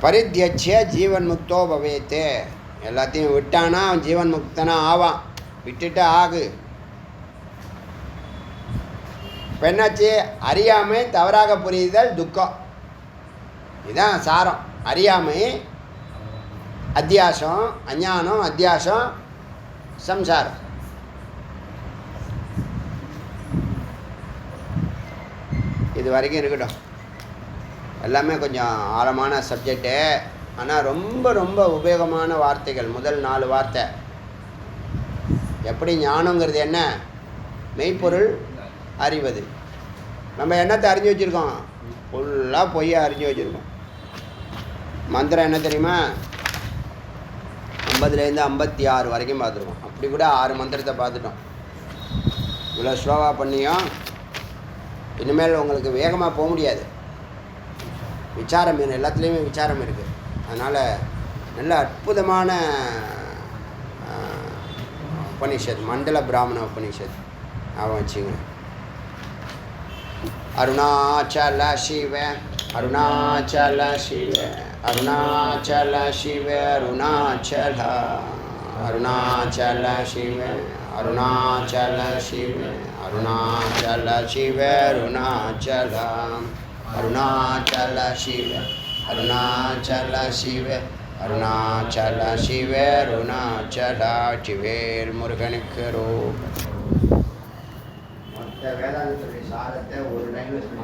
பரித்தியஜ்ய ஜீவன் முக்தோ பவேத்தே. எல்லாத்தையும் விட்டானா அவன் ஜீவன் முக்தனா ஆவான். விட்டுட்டு ஆகு. இப்போ என்னாச்சு? அறியாமை, தவறாக புரியுதல், துக்கம். இதுதான் சாரம். அறியாமை, அத்தியாசம், அஞ்ஞானம், அத்தியாசம், சம்சாரம். இது வரைக்கும் இருக்கட்டும். எல்லாமே கொஞ்சம் ஆழமான சப்ஜெக்டு. ஆனால் ரொம்ப ரொம்ப உபயோகமான வார்த்தைகள். முதல் 4 வார்த்தை. எப்படி ஞானங்கிறது என்ன? மெய்ப்பொருள் அறிவது. நம்ம என்னத்தை அறிஞ்சு வச்சுருக்கோம்? ஃபுல்லாக பொய்யை அறிஞ்சு வச்சுருக்கோம். மந்திரம் என்ன தெரியுமா? 50லேருந்து 56 வரைக்கும் பார்த்துருக்கோம். அப்படி கூட 6 மந்திரத்தை பார்த்துட்டோம். இவ்வளோ ஸ்லோவாக பண்ணியும் இனிமேல் உங்களுக்கு வேகமாக போக முடியாது. விசாரம் எல்லாத்துலேயுமே விசாரம் இருக்குது. அதனால் நல்ல அற்புதமான உபனிஷத், மண்டல பிராமண உபனிஷத் ஞாபகம் வச்சுங்க. அருணாச்சல சிவ அருணாச்சல சிவ அருணாச்சல சிவ அருணாச்சல அருணாச்சல சிவ அருணாச்சல சிவ அருணாச்சல சிவ அருணாச்சல அருணாச்சல சிவ அருணாச்சல சிவ அருணாச்சல சிவ அருணாச்சல சிவேல் முருகனுக்கு ரோக. மொத்த வேதாந்தத்துடைய சாரத்தை ஒரு லைனில் சொல்லி